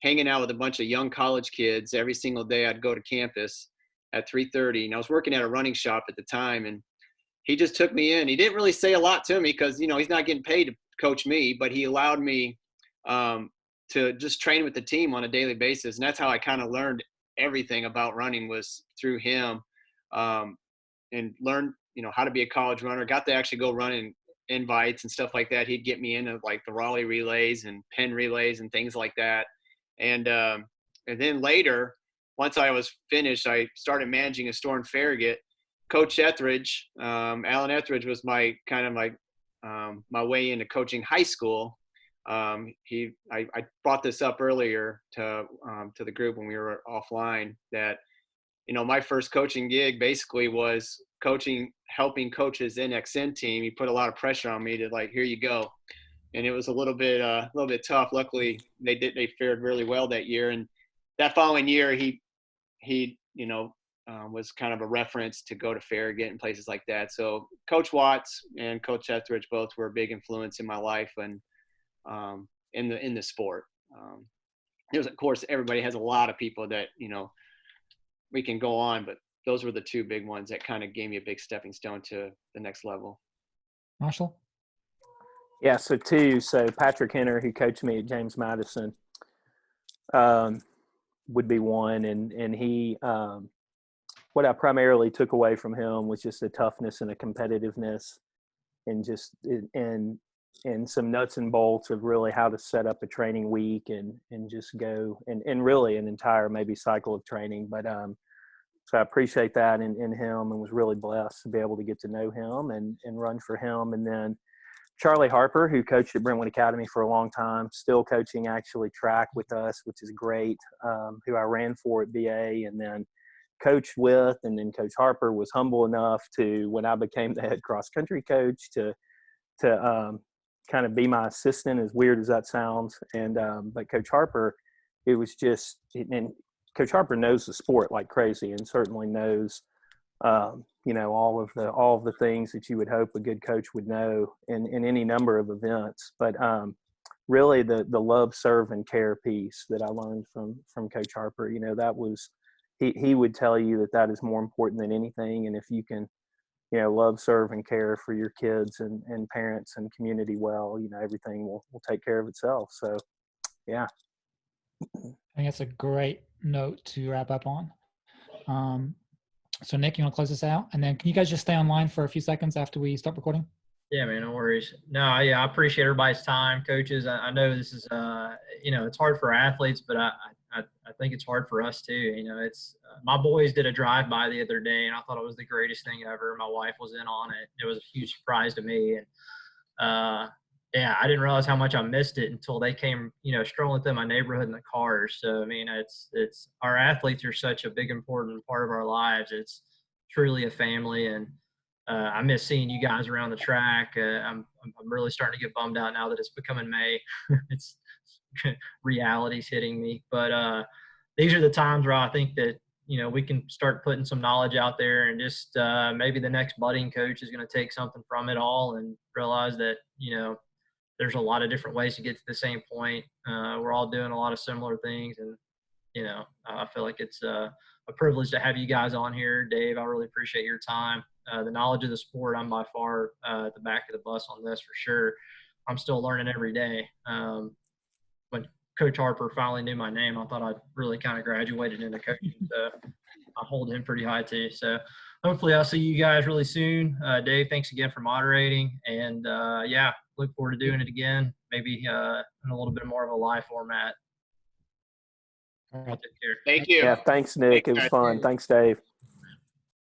D: hanging out with a bunch of young college kids. Every single day I'd go to campus at 3:30, and I was working at a running shop at the time, and he just took me in. He didn't really say a lot to me because, he's not getting paid to coach me, but he allowed me to just train with the team on a daily basis. And that's how I kind of learned everything about running, was through him, and learned, how to be a college runner. Got to actually go run in invites and stuff like that. He'd get me into like the Raleigh relays and Penn relays and things like that. And then later, once I was finished, I started managing a store in Farragut. Coach Etheridge, Alan Etheridge, was my way into coaching high school. I brought this up earlier to the group when we were offline, that my first coaching gig basically was helping coaches in XN team. He put a lot of pressure on me to here you go, and it was a little bit tough. Luckily, they fared really well that year, and that following year he was kind of a reference to go to Farragut and places like that. So Coach Watts and Coach Etheridge both were a big influence in my life and in the sport. There's, of course, everybody has a lot of people that we can go on, but those were the two big ones that kind of gave me a big stepping stone to the next level.
A: Marshall?
E: Yeah, so Patrick Henner, who coached me at James Madison, would be one, and he what I primarily took away from him was just a toughness and a competitiveness just and some nuts and bolts of really how to set up a training week and just go and really an entire maybe cycle of training. But so I appreciate that in him, and was really blessed to be able to get to know him and run for him. And then Charlie Harper, who coached at Brentwood Academy for a long time, still coaching actually track with us, which is great, who I ran for at BA and then coached with. And then Coach Harper was humble enough to, when I became the head cross country coach, to kind of be my assistant, as weird as that sounds. And but Coach Harper, it was just, and Coach Harper knows the sport like crazy, and certainly knows all of the things that you would hope a good coach would know in any number of events. But really the love, serve, and care piece that I learned from Coach Harper, that was, he would tell you that is more important than anything. And if you can, love, serve, and care for your kids and parents and community well, everything will take care of itself. So, yeah.
A: I think that's a great note to wrap up on. So Nick, you want to close this out? And then can you guys just stay online for a few seconds after we stop recording?
B: Yeah, man, no worries. No, yeah, I appreciate everybody's time, coaches. I know this is, it's hard for athletes, but I think it's hard for us too. It's my boys did a drive-by the other day, and I thought it was the greatest thing ever. My wife was in on it. It was a huge surprise to me, and yeah, I didn't realize how much I missed it until they came, strolling through my neighborhood in the cars. So I mean, it's our athletes are such a big, important part of our lives. It's truly a family, and I miss seeing you guys around the track. I'm really starting to get bummed out now that it's becoming May. It's reality's hitting me. But these are the times where I think that, we can start putting some knowledge out there, and just maybe the next budding coach is going to take something from it all and realize that, there's a lot of different ways to get to the same point. We're all doing a lot of similar things. And, I feel like it's a privilege to have you guys on here. Dave, I really appreciate your time. The knowledge of the sport, I'm by far at the back of the bus on this for sure. I'm still learning every day. When Coach Harper finally knew my name, I thought I'd really kind of graduated into coaching. So I hold him pretty high too. So hopefully I'll see you guys really soon. Dave, thanks again for moderating. And yeah, look forward to doing it again, maybe in a little bit more of a live format.
A: All right.
B: Take care.
D: Thank you.
E: Yeah, thanks, Nick. It was fun. Thanks, Dave.